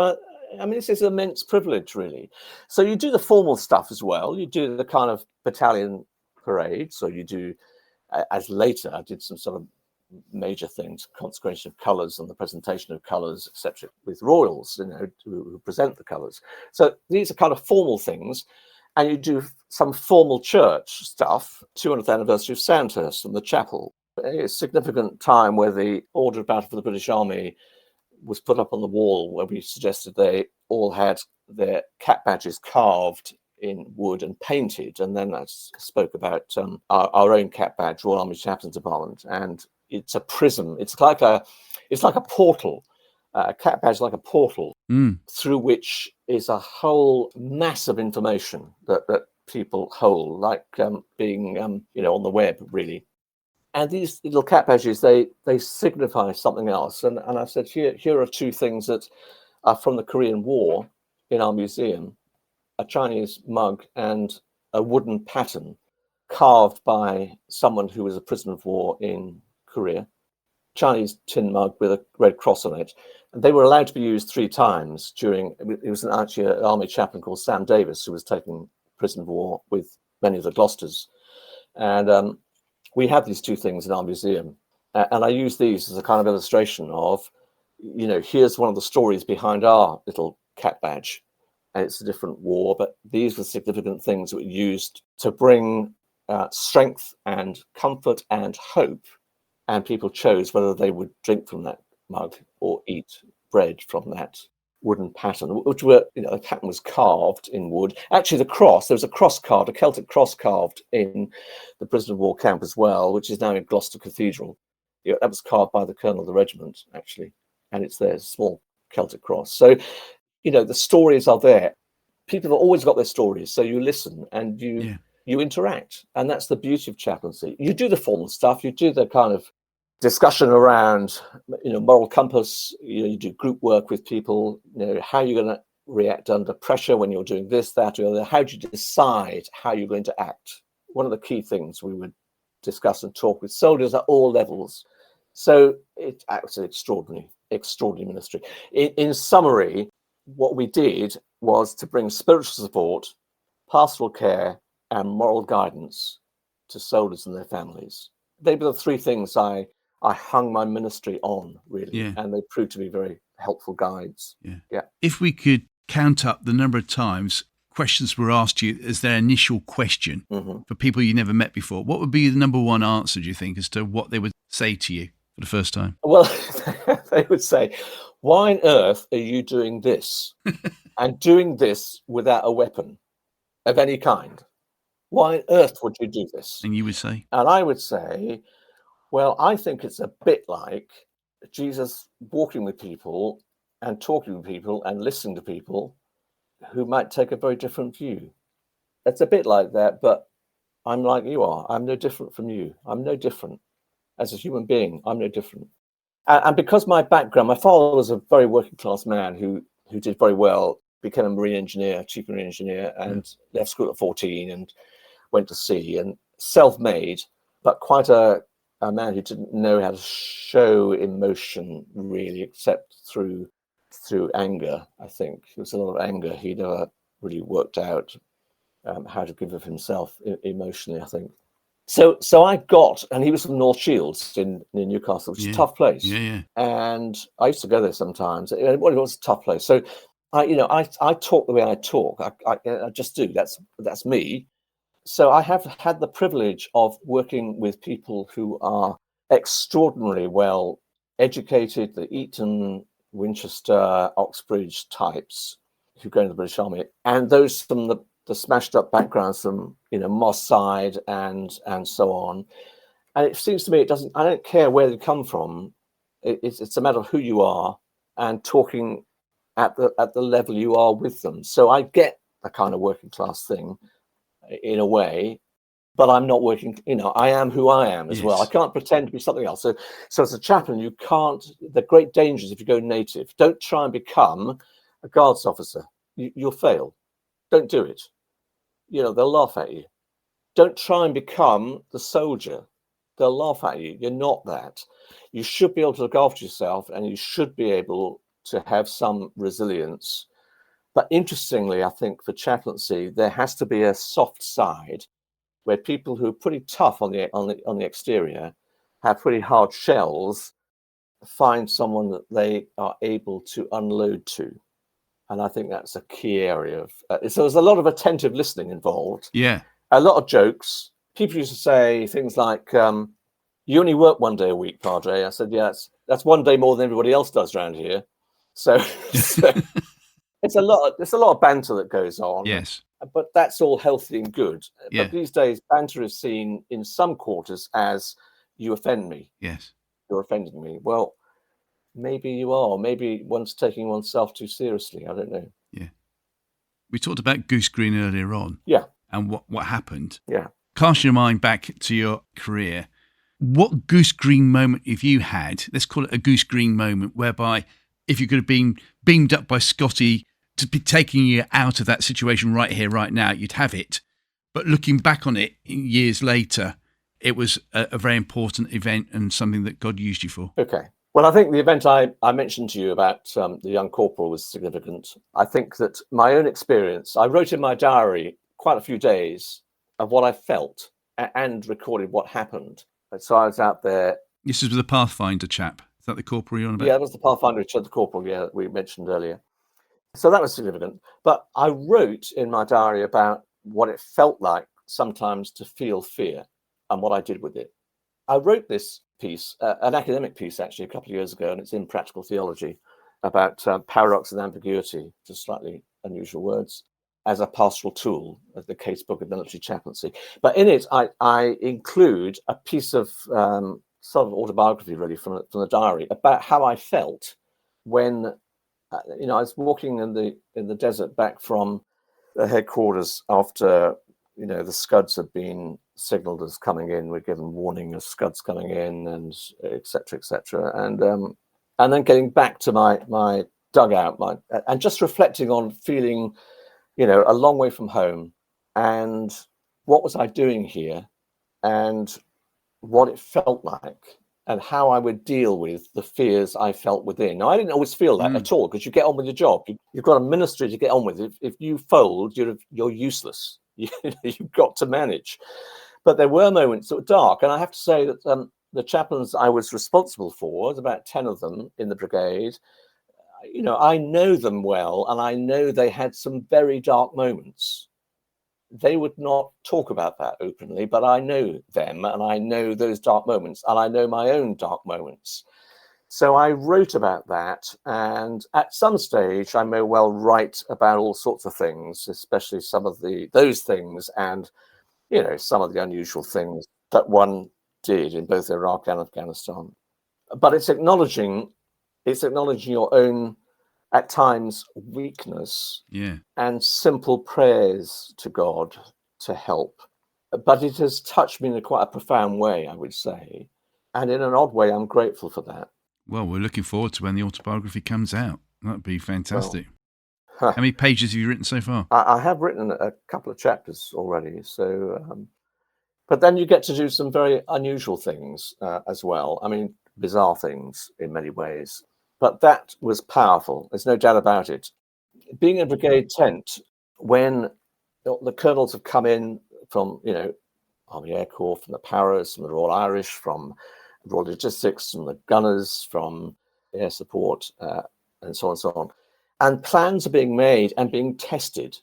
This is immense privilege, really. So you do the formal stuff as well. You do the kind of battalion parade. So you do, as later, I did some sort of major things, consecration of colours and the presentation of colours, etc., with royals, who present the colours. So these are kind of formal things. And you do some formal church stuff, 200th anniversary of Sandhurst and the chapel. A significant time where the Order of Battle for the British Army was put up on the wall, where we suggested they all had their cap badges carved in wood and painted. And then I spoke about our own cap badge, Royal Army Chaplains Department, and it's a prism. It's like a portal. A cap badge like a portal through which is a whole mass of information that people hold, like being on the web, really. And these little cap badges, they signify something else. And I said, here are two things that are from the Korean War in our museum: a Chinese mug and a wooden pattern carved by someone who was a prisoner of war in Korea. Chinese tin mug with a red cross on it. And they were allowed to be used 3 times during, it was actually an army chaplain called Sam Davis who was taken prisoner of war with many of the Gloucesters. And we have these 2 things in our museum. And I use these as a kind of illustration of, here's one of the stories behind our little cap badge. And it's a different war, but these were significant things that were used to bring strength and comfort and hope. And people chose whether they would drink from that mug or eat bread from that wooden pattern, which the pattern was carved in wood. Actually, there was a cross carved, a Celtic cross carved in the prisoner of war camp as well, which is now in Gloucester Cathedral. That was carved by the colonel of the regiment, actually, and it's there, a small Celtic cross. So, the stories are there. People have always got their stories, so you listen and you interact, and that's the beauty of chaplaincy. You do the formal stuff, you do the kind of discussion around, moral compass. You do group work with people. How you're going to react under pressure when you're doing this, that, or the other. How do you decide how you're going to act? One of the key things we would discuss and talk with soldiers at all levels. So it's actually extraordinary ministry. In summary, what we did was to bring spiritual support, pastoral care, and moral guidance to soldiers and their families. They were the 3 things I hung my ministry on, really, and they proved to be very helpful guides. Yeah. If we could count up the number of times questions were asked you as their initial question for people you never met before, what would be the number one answer, do you think, as to what they would say to you for the first time? Well, they would say, why on earth are you doing this? And doing this without a weapon of any kind? Why on earth would you do this? And you would say? And I would say, well, I think it's a bit like Jesus walking with people and talking with people and listening to people who might take a very different view. It's a bit like that, but I'm like you are. I'm no different from you. I'm no different. As a human being, I'm no different. And because my background, my father was a very working class man who did very well, became a marine engineer, chief marine engineer, and left school at 14 and went to sea, and self-made, but quite a man who didn't know how to show emotion really, except through anger. I think there was a lot of anger. He never really worked out how to give of himself emotionally, I think. So I got, and he was from North Shields near Newcastle, which is a tough place. Yeah. And I used to go there sometimes. It was a tough place. So I talk the way I talk. I just do. That's me. So I have had the privilege of working with people who are extraordinarily well educated, the Eton, Winchester, Oxbridge types who go into the British Army, and those from the smashed up backgrounds from, Moss Side and so on. And it seems to me I don't care where they come from. It's a matter of who you are and talking at the level you are with them. So I get the kind of working class thing in a way, but I'm not working, I am who I am as well. I can't pretend to be something else. So as a chaplain, you can't, the great dangers if you go native, don't try and become a guards officer. You'll fail. Don't do it. They'll laugh at you. Don't try and become the soldier. They'll laugh at you. You're not that. You should be able to look after yourself, and you should be able to have some resilience. But interestingly, I think for chaplaincy, there has to be a soft side where people who are pretty tough on the exterior, have pretty hard shells, find someone that they are able to unload to. And I think that's a key area of. So there's a lot of attentive listening involved. Yeah. A lot of jokes. People used to say things like, "You only work one day a week, Padre." I said, "Yeah, that's one day more than everybody else does around here." So it's a lot of banter that goes on. Yes. But that's all healthy and good. Yeah. But these days, banter is seen in some quarters as, "You offend me." Yes. You're offending me. Well, maybe you are. Maybe one's taking oneself too seriously. I don't know. Yeah. We talked about Goose Green earlier on. Yeah. And what happened. Yeah. Cast your mind back to your career. What Goose Green moment have you had? Let's call it a Goose Green moment, whereby if you could have been beamed up by Scotty to be taking you out of that situation right here, right now, you'd have it. But looking back on it years later, it was a very important event and something that God used you for. Okay. Well, I think the event I mentioned to you about the young corporal was significant. I think that my own experience, I wrote in my diary quite a few days of what I felt and recorded what happened. And so I was out there. This is with the Pathfinder chap. Is that the corporal you're on about? Yeah, it was the Pathfinder, the corporal, that we mentioned earlier. So that was significant. But I wrote in my diary about what it felt like sometimes to feel fear and what I did with it. I wrote this piece, an academic piece actually, a couple of years ago, and it's in Practical Theology, about paradox and ambiguity, just slightly unusual words, as a pastoral tool, as the case book of military chaplaincy. But in it, I include a piece of sort of autobiography, really, from the diary about how I felt when I was walking in the desert back from the headquarters after the Scuds had been signalled as coming in. We're given warning of Scuds coming in, and etc. And then getting back to my dugout, and just reflecting on feeling, a long way from home, and what was I doing here, and what it felt like, and how I would deal with the fears I felt within. Now, I didn't always feel that at all, because you get on with your job. You've got a ministry to get on with. If you fold, you're useless. You've got to manage. But there were moments that were dark. And I have to say that the chaplains I was responsible for, there's about 10 of them in the brigade, I know them well, and I know they had some very dark moments. They would not talk about that openly, but I know them, and I know those dark moments, and I know my own dark moments. So I wrote about that, and at some stage I may well write about all sorts of things, especially some of those things, and some of the unusual things that one did in both Iraq and Afghanistan. But it's acknowledging your own, at times, weakness, and simple prayers to God to help. But it has touched me in quite a profound way, I would say. And in an odd way, I'm grateful for that. Well, we're looking forward to when the autobiography comes out. That'd be fantastic. Well, how many pages have you written so far? I have written a couple of chapters already. So, but then you get to do some very unusual things as well. I mean, bizarre things in many ways. But that was powerful. There's no doubt about it. Being in a brigade tent, when the colonels have come in from, Army Air Corps, from the Paras, from the Royal Irish, from Royal Logistics, from the gunners, from air support, and so on and so on. And plans are being made and being tested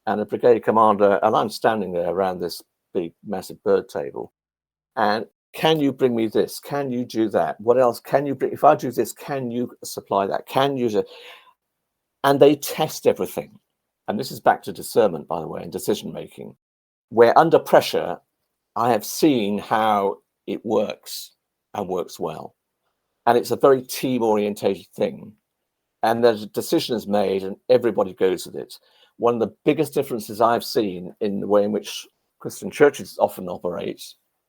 and a brigade commander, and I'm standing there around this big, massive bird table. And can you bring me this? Can you do that? What else can you bring? If I do this, can you supply that? Can you? And they test everything. And this is back to discernment, by the way, and decision making, where under pressure, I have seen how it works and works well. And it's a very team orientated thing. And there's a decision is made and everybody goes with it. One of the biggest differences I've seen in the way in which Christian churches often operate,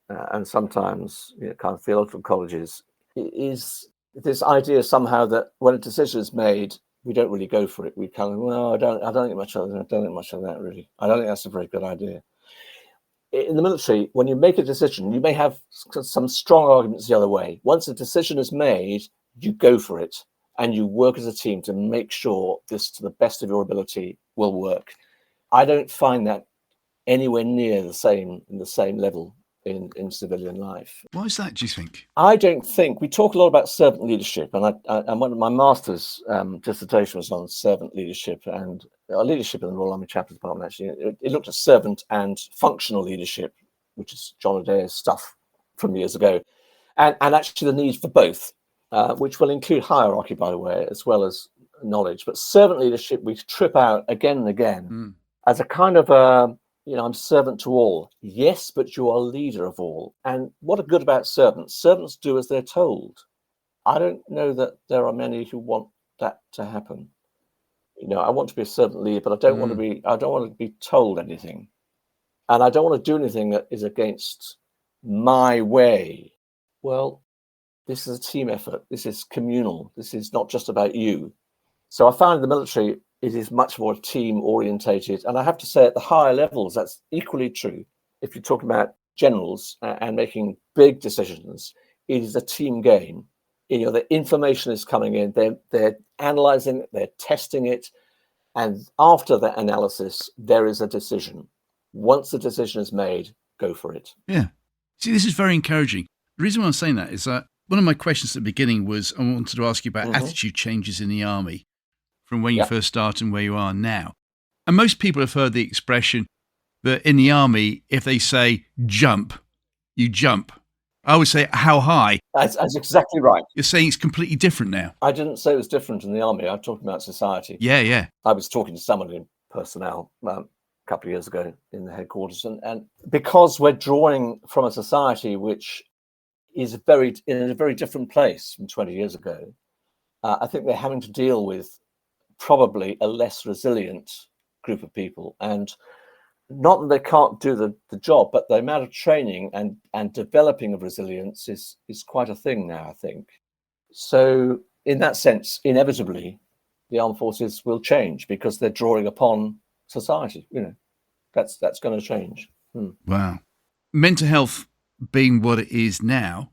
and sometimes kind of theological colleges, is this idea somehow that when a decision is made, we don't really go for it. We kind of, well, I don't think much of that. I don't think much of that, really. I don't think that's a very good idea. In the military, when you make a decision, you may have some strong arguments the other way. Once a decision is made, you go for it, and you work as a team to make sure this, to the best of your ability, will work. I don't find that anywhere near the same in the same level in civilian life. Why is that, do you think? I don't think we talk a lot about servant leadership, and one of my master's dissertation was on servant leadership and leadership in the Royal Army Chaplains Department. Actually, it looked at servant and functional leadership, which is John Adair's stuff from years ago, and actually the need for both, which will include hierarchy, by the way, as well as knowledge. But servant leadership, we trip out again and again as a kind of I'm servant to all. Yes, but you are leader of all. And what are good about servants? Servants do as they're told. I don't know that there are many who want that to happen. I want to be a servant leader, but I don't want to be told anything. And I don't want to do anything that is against my way. Well, this is a team effort. This is communal. This is not just about you. So I found in the military, it is much more team orientated. And I have to say at the higher levels, that's equally true. If you're talking about generals and making big decisions, it is a team game. The information is coming in, they're analyzing it, they're testing it. And after that analysis, there is a decision. Once the decision is made, go for it. Yeah. See, this is very encouraging. The reason why I'm saying that is that one of my questions at the beginning was I wanted to ask you about attitude changes in the army from when you first started and where you are now. And most people have heard the expression that in the army, if they say jump, you jump. I always say, how high? That's exactly right. You're saying it's completely different now. I didn't say it was different in the army. I'm talking about society. Yeah. I was talking to someone in personnel a couple of years ago in the headquarters. And because we're drawing from a society which is in a very different place from 20 years ago, I think they're having to deal with probably a less resilient group of people. And not that they can't do the job, but the amount of training and developing of resilience is quite a thing now, I think. So in that sense, inevitably, the armed forces will change because they're drawing upon society. That's going to change. Wow. Mental health being what it is now,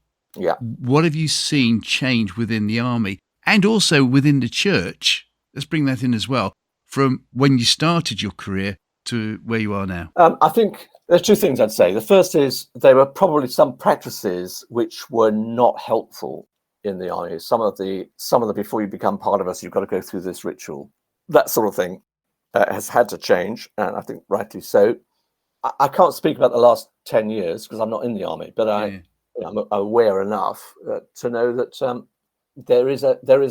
what have you seen change within the army and also within the church? Let's bring that in as well, from when you started your career to where you are now. I think there's two things I'd say. The first is there were probably some practices which were not helpful in the army. Some of the before you become part of us, you've got to go through this ritual. That sort of thing has had to change, and I think rightly so. I can't speak about the last 10 years because I'm not in the army, but I'm aware enough to know that there is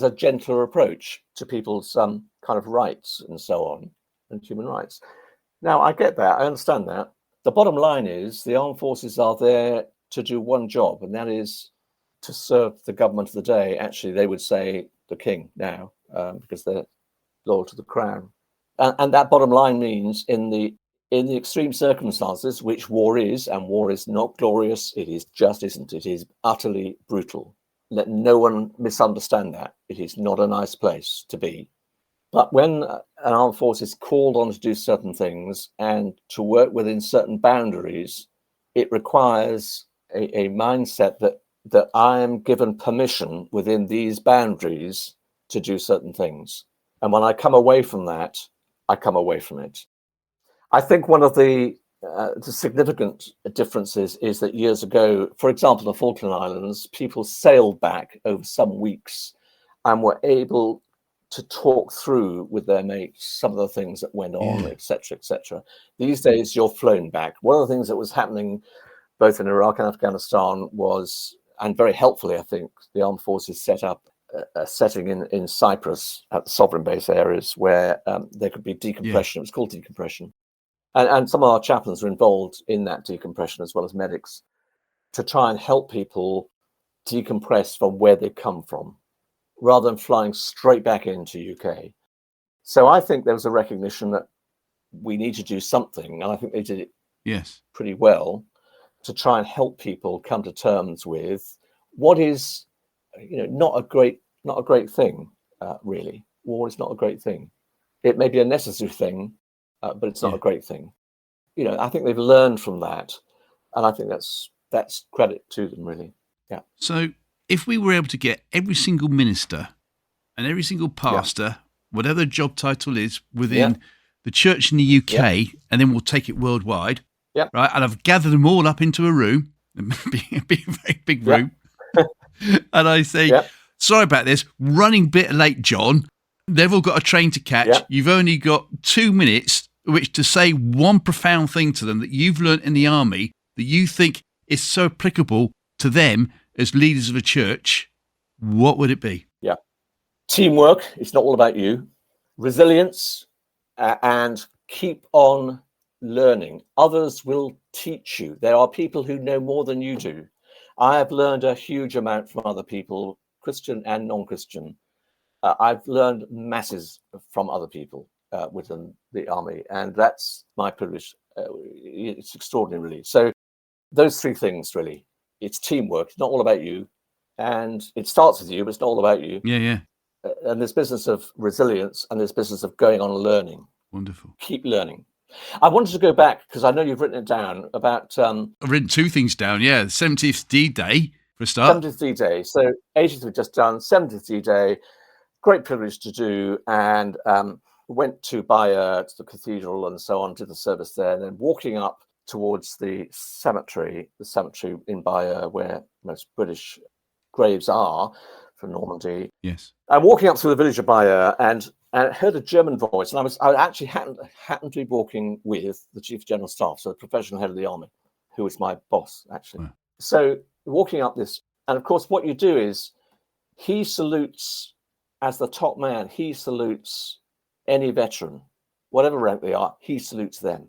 a gentler approach to people's kind of rights and so on, and human rights. Now, I get that. I understand that. The bottom line is the armed forces are there to do one job, and that is to serve the government of the day. Actually, they would say the king now, because they're loyal to the crown. And that bottom line means in the extreme circumstances, which war is, and war is not glorious, it is just isn't. It is utterly brutal. Let no one misunderstand that. It is not a nice place to be. But when an armed force is called on to do certain things and to work within certain boundaries, it requires a mindset that I am given permission within these boundaries to do certain things. And when I come away from that, I come away from it. I think one of the significant differences is that years ago, for example, the Falkland Islands, people sailed back over some weeks and were able to talk through with their mates some of the things that went on, Yeah. etc., etc. These days, you're flown back. One of the things that was happening both in Iraq and Afghanistan was, and very helpfully, I think, the armed forces set up a setting in Cyprus at the sovereign base areas where there could be decompression. It was called decompression. And some of our chaplains were involved in that decompression as well as medics to try and help people decompress from where they come from rather than flying straight back into UK. So I think there was a recognition that we need to do something, and I think they did it pretty well to try and help people come to terms with what is, not a great thing, really. War is not a great thing. It may be a necessary thing, but it's not a great thing. I think they've learned from that, and I think that's credit to them, really. Yeah. So if we were able to get every single minister and every single pastor, whatever the job title is, within the church in the UK, and then we'll take it worldwide, right? And I've gathered them all up into a room, a very big room, and I say, sorry about this, running a bit late, John. They've all got a train to catch. You've only got 2 minutes which to say one profound thing to them that you've learnt in the army that you think is so applicable to them as leaders of a church. What would it be? Yeah. Teamwork. It's not all about you. Resilience, and keep on learning. Others will teach you. There are people who know more than you do. I have learned a huge amount from other people, Christian and non-Christian. I've learned masses from other people within the army, and that's my privilege. It's extraordinary, really. So those three things, really. It's teamwork. It's not all about you, and it starts with you, but it's not all about you. Yeah. And this business of resilience and this business of going on and learning. Wonderful. Keep learning. I wanted to go back because I know you've written it down about... I've written two things down, the 70th D-Day for a start. 70th D-Day. So 80th we've just done, 70th D-Day, great privilege to do, and went to Bayer, to the cathedral and so on, to the service there, and then walking up towards the cemetery in Bayer where most British graves are from Normandy. Yes. I'm walking up through the village of Bayer and heard a German voice, and I actually happened to be walking with the Chief of General Staff, so the professional head of the army, who was my boss, actually. Wow. So walking up this, and of course what you do is he salutes, as the top man, he salutes any veteran, whatever rank they are, he salutes them.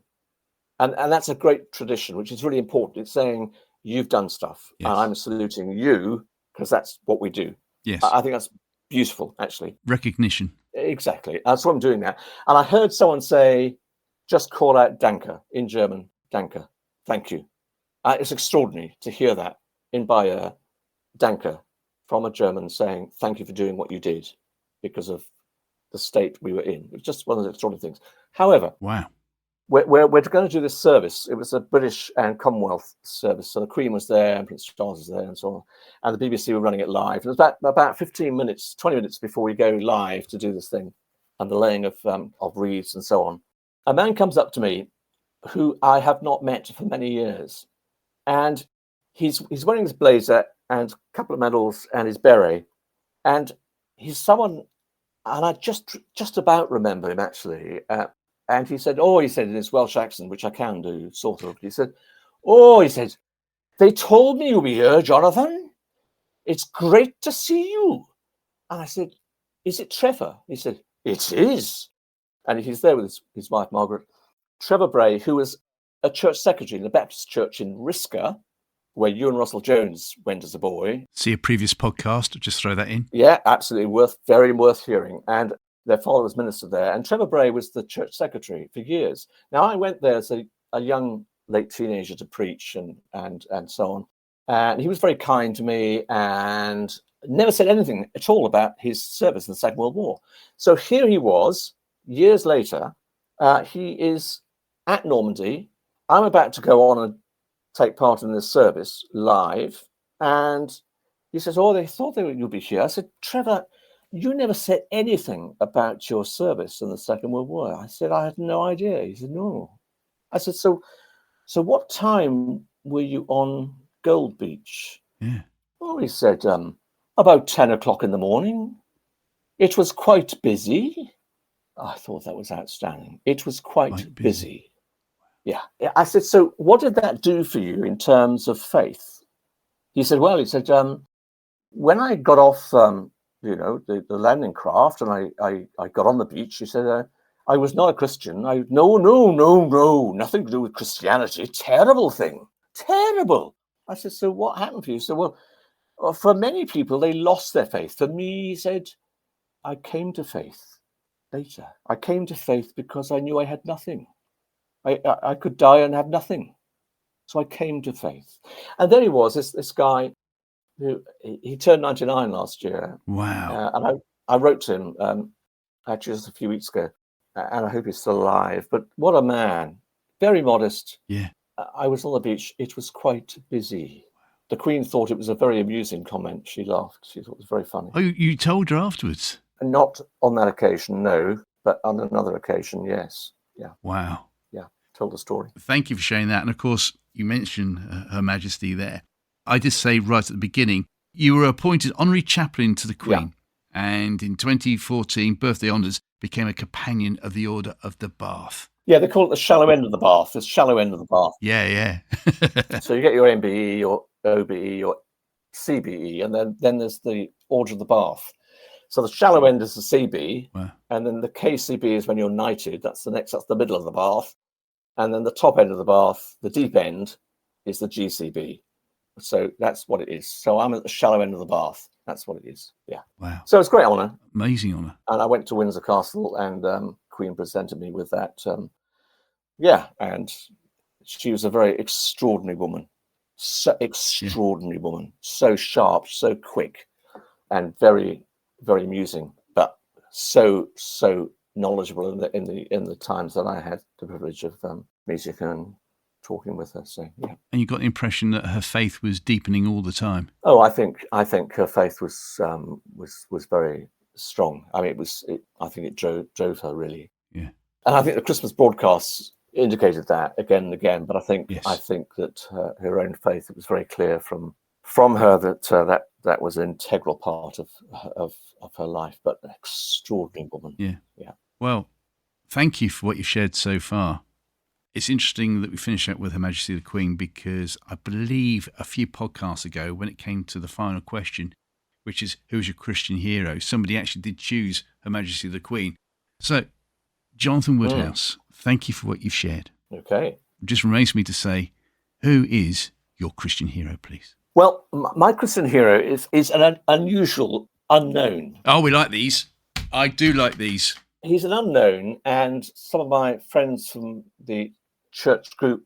And that's a great tradition, which is really important. It's saying, you've done stuff, and I'm saluting you, because that's what we do. Yes. I think that's beautiful, actually. Recognition. Exactly. That's what I'm doing now. And I heard someone say, just call out Danke in German. Danke. Thank you. It's extraordinary to hear that in Bayer, Danke, from a German saying, thank you for doing what you did because of the state we were in. It was just one of the extraordinary things. However, wow. We're going to do this service. It was a British and Commonwealth service. So the Queen was there and Prince Charles was there and so on. And the BBC were running it live. It was about 15 minutes, 20 minutes before we go live to do this thing and the laying of wreaths and so on. A man comes up to me who I have not met for many years. And he's wearing his blazer and a couple of medals and his beret. And he's someone, and I just about remember him, actually. And he said in his Welsh accent, which I can do, sort of. He said, they told me you'll be here, Jonathan. It's great to see you. And I said, is it Trevor? He said, it is. And he's there with his wife, Margaret. Trevor Bray, who was a church secretary in the Baptist church in Risca, where you and Russell Jones went as a boy. See a previous podcast, just throw that in. Yeah, absolutely. Very worth hearing. And their father was minister there, and Trevor Bray was the church secretary for years. Now, I went there as a young, late teenager to preach and so on. And he was very kind to me and never said anything at all about his service in the Second World War. So here he was, years later. He is at Normandy. I'm about to go on and take part in this service live. And he says, they thought you'd be here. I said, Trevor, you never said anything about your service in the Second World War. I said, I had no idea. He said, no. I said, so what time were you on Gold Beach? Yeah. Oh, he said, about 10 o'clock in the morning. It was quite busy. I thought that was outstanding. It was quite busy. Yeah. I said, so what did that do for you in terms of faith? He said, when I got off, the landing craft and I got on the beach, he said, I was not a Christian. No, nothing to do with Christianity. Terrible thing. Terrible. I said, so what happened for you? He said, well, for many people, they lost their faith. For me, he said, I came to faith later. I came to faith because I knew I had nothing. I could die and have nothing. So I came to faith. And there he was, this guy who he turned 99 last year. Wow. And I wrote to him actually just a few weeks ago, and I hope he's still alive. But what a man, very modest. Yeah. I was on the beach. It was quite busy. The Queen thought it was a very amusing comment. She laughed. She thought it was very funny. Oh, you told her afterwards? Not on that occasion, no. But on another occasion, yes. Yeah. Wow. Yeah. Told the story. Thank you for sharing that. And of course, you mentioned Her Majesty there. I did say right at the beginning, you were appointed honorary chaplain to the Queen. Yeah. And in 2014, birthday honours, became a companion of the Order of the Bath. Yeah, they call it the shallow end of the bath. The shallow end of the bath. Yeah. So you get your MBE, your OBE, your CBE, and then there's the Order of the Bath. So the shallow end is the CB, wow. And then the KCB is when you're knighted. That's the middle of the bath. And then the top end of the bath, the deep end, is the GCB. So that's what it is. So I'm at the shallow end of the bath. That's what it is. Yeah. Wow. So it's a great honour. Amazing honour. And I went to Windsor Castle, and Queen presented me with that. And she was a very extraordinary woman. So extraordinary woman. So sharp, so quick, and very, very amusing. But so knowledgeable in the times that I had the privilege of meeting her and talking with her. So yeah. And you got the impression that her faith was deepening all the time. Oh, I think her faith was very strong. I mean, I think it drove her really. Yeah. And I think the Christmas broadcasts indicated that again and again. But I think that her own faith, it was very clear from her that was an integral part of her life. But an extraordinary woman. Yeah. Yeah. Well, thank you for what you've shared so far. It's interesting that we finish up with Her Majesty the Queen, because I believe a few podcasts ago, when it came to the final question, which is who's your Christian hero, somebody actually did choose Her Majesty the Queen. So, Jonathan Woodhouse, thank you for what you've shared. Okay. It just remains me to say, who is your Christian hero, please? Well, my Christian hero is an unusual unknown. Oh, we like these. I do like these. He's an unknown, and some of my friends from the church group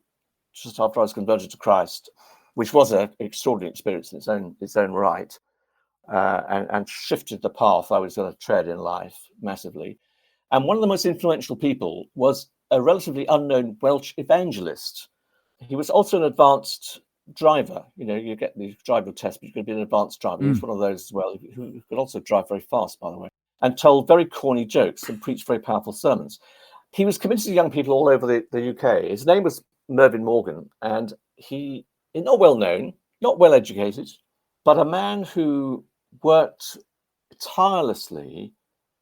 just after I was converted to Christ, which was an extraordinary experience in its own right, and shifted the path I was going to tread in life massively. And one of the most influential people was a relatively unknown Welsh evangelist. He was also an advanced driver. You know, you get the driver test, but you could be an advanced driver. He was one of those as well, who could also drive very fast, by the way, and told very corny jokes and preached very powerful sermons. He was committed to young people all over the UK. His name was Mervyn Morgan, and he is not well known, not well educated, but a man who worked tirelessly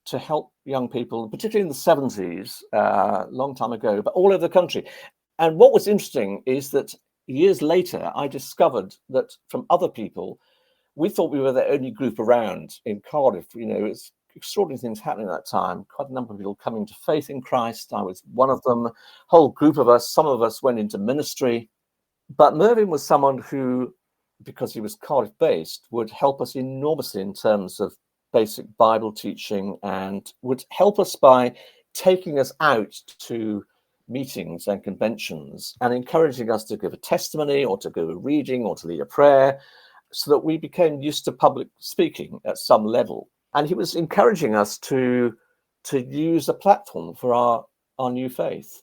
to help young people, particularly in the 70s, a long time ago, but all over the country. And what was interesting is that years later, I discovered that from other people, we thought we were the only group around in Cardiff. You know, it's extraordinary things happening at that time. Quite a number of people coming to faith in Christ. I was one of them. A whole group of us, some of us went into ministry. But Mervyn was someone who, because he was Cardiff-based, would help us enormously in terms of basic Bible teaching, and would help us by taking us out to meetings and conventions and encouraging us to give a testimony or to go a reading or to lead a prayer, so that we became used to public speaking at some level. And he was encouraging us to use a platform for our new faith.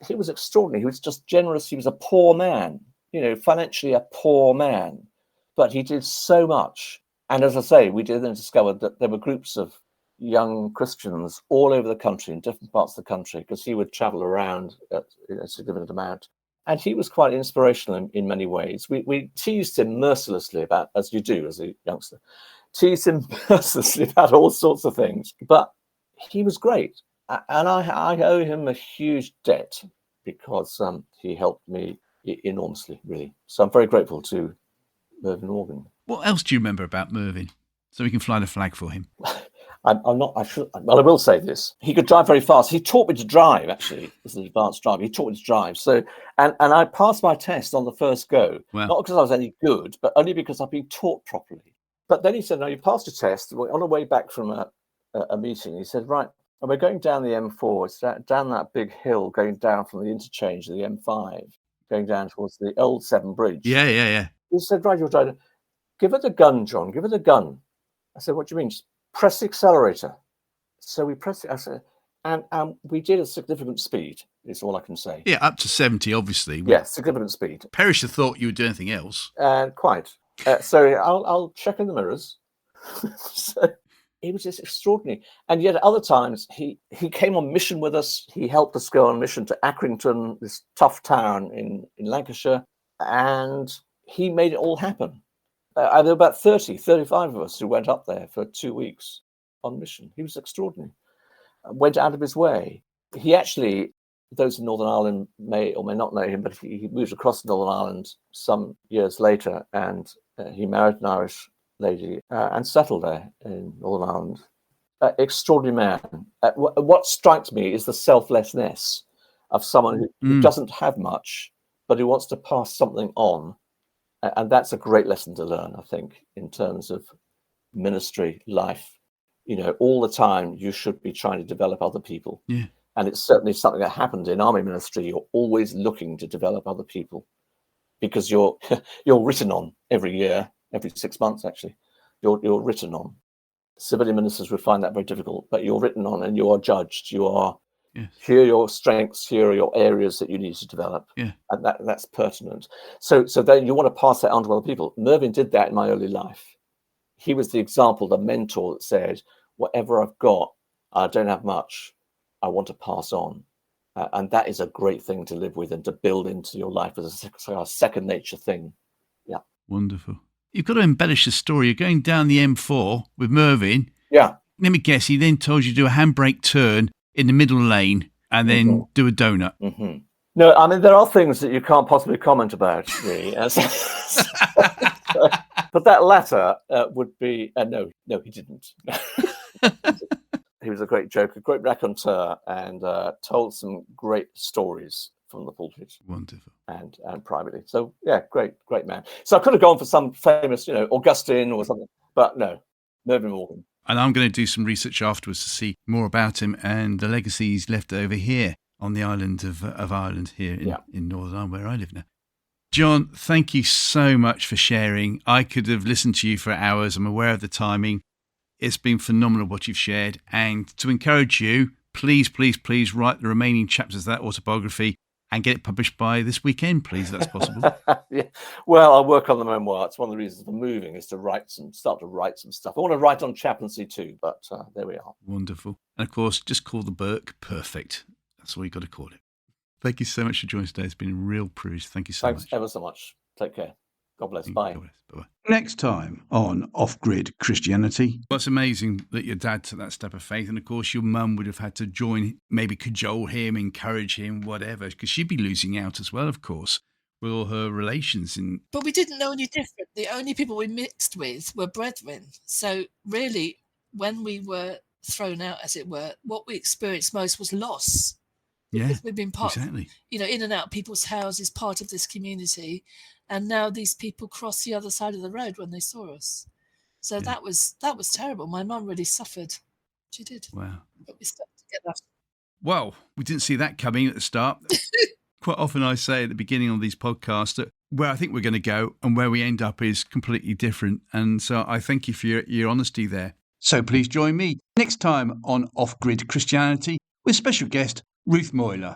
He was extraordinary. He was just generous. He was a poor man, you know, financially a poor man, but he did so much. And as I say, we did then discover that there were groups of young Christians all over the country, in different parts of the country, because he would travel around at a significant amount. And he was quite inspirational in many ways. We teased him mercilessly about, as you do as a youngster, tease him mercilessly about all sorts of things. But he was great. And I owe him a huge debt because he helped me enormously, really. So I'm very grateful to Mervyn Morgan. What else do you remember about Mervyn? So we can fly the flag for him. I'm not. Well, I will say this: he could drive very fast. He taught me to drive. Actually, as an advanced driver, he taught me to drive. So, and I passed my test on the first go, Wow. not because I was any good, but only because I've been taught properly. But then he said, "No, you passed your test." On the way back from a meeting, he said, "Right, and we're going down the M4. It's down that big hill, going down from the interchange of the M5, going down towards the old Severn Bridge." Yeah. He said, "Right, you're driving. Give her the gun, John. Give her the gun." I said, "What do you mean?" Press the accelerator. So we pressed it. I said, and we did a significant speed. Is all I can say. Yeah, up to 70, obviously. Yeah, significant speed. Perish the thought you would do anything else. Quite. So I'll check in the mirrors. So it was just extraordinary. And yet at other times he came on mission with us. He helped us go on mission to Accrington, this tough town in Lancashire, and he made it all happen. There were about 35 of us who went up there for 2 weeks on mission. He was extraordinary. Went out of his way. He actually, those in Northern Ireland may or may not know him, but he moved across to Northern Ireland some years later, and he married an Irish lady and settled there in Northern Ireland. Extraordinary man. What strikes me is the selflessness of someone who doesn't have much, but who wants to pass something on. And that's a great lesson to learn, I think, in terms of ministry, life. All the time you should be trying to develop other people. Yeah. And it's certainly something that happened in army ministry. You're always looking to develop other people because you're written on every year, every 6 months, actually. You're written on. Civilian ministers would find that very difficult, but you're written on and you are judged. You are, yes. Here are your strengths, here are your areas that you need to develop. Yeah. And that's pertinent. So then you want to pass that on to other people. Mervyn did that in my early life. He was the example, the mentor that said, whatever I've got, I don't have much, I want to pass on. And that is a great thing to live with and to build into your life as a second nature thing. Yeah. Wonderful. You've got to embellish the story. You're going down the M4 with Mervyn. Yeah. Let me guess, he then told you to do a handbrake turn in the middle lane and then do a donut. Mm-hmm. No, I mean, there are things that you can't possibly comment about, really. But that latter would be... no, he didn't. He was a great joker, great raconteur, and told some great stories from the pulpit. Wonderful. And privately. So, yeah, great man. So I could have gone for some famous, Augustine or something, but no, Mervyn Morgan. And I'm going to do some research afterwards to see more about him and the legacies left over here on the island of Ireland here in Northern Ireland, where I live now. John, thank you so much for sharing. I could have listened to you for hours. I'm aware of the timing. It's been phenomenal what you've shared. And to encourage you, please write the remaining chapters of that autobiography and get it published by this weekend, please, if that's possible. Yeah. Well, I'll work on the memoir. It's one of the reasons for moving is to start to write some stuff. I want to write on chaplaincy too, but there we are. Wonderful. And of course, just call the Burke perfect. That's all you've got to call it. Thank you so much for joining us today. It's been a real privilege. Thank you so much. Thanks ever so much. Take care. God bless. Bye. God bless. Bye-bye. Next time on Off-Grid Christianity. Well, it's amazing that your dad took that step of faith. And of course, your mum would have had to join, maybe cajole him, encourage him, whatever, because she'd be losing out as well, of course, with all her relations. But we didn't know any different. The only people we mixed with were brethren. So really, when we were thrown out, as it were, what we experienced most was loss. Yeah, because we've been part exactly. In and out people's houses, part of this community. And now these people cross the other side of the road when they saw us. So that was terrible. My mum really suffered. She did. Wow. But we stuck together. Well, we didn't see that coming at the start. Quite often I say at the beginning of these podcasts that where I think we're going to go and where we end up is completely different. And so I thank you for your honesty there. So please join me next time on Off-Grid Christianity with special guest Ruth Moyler.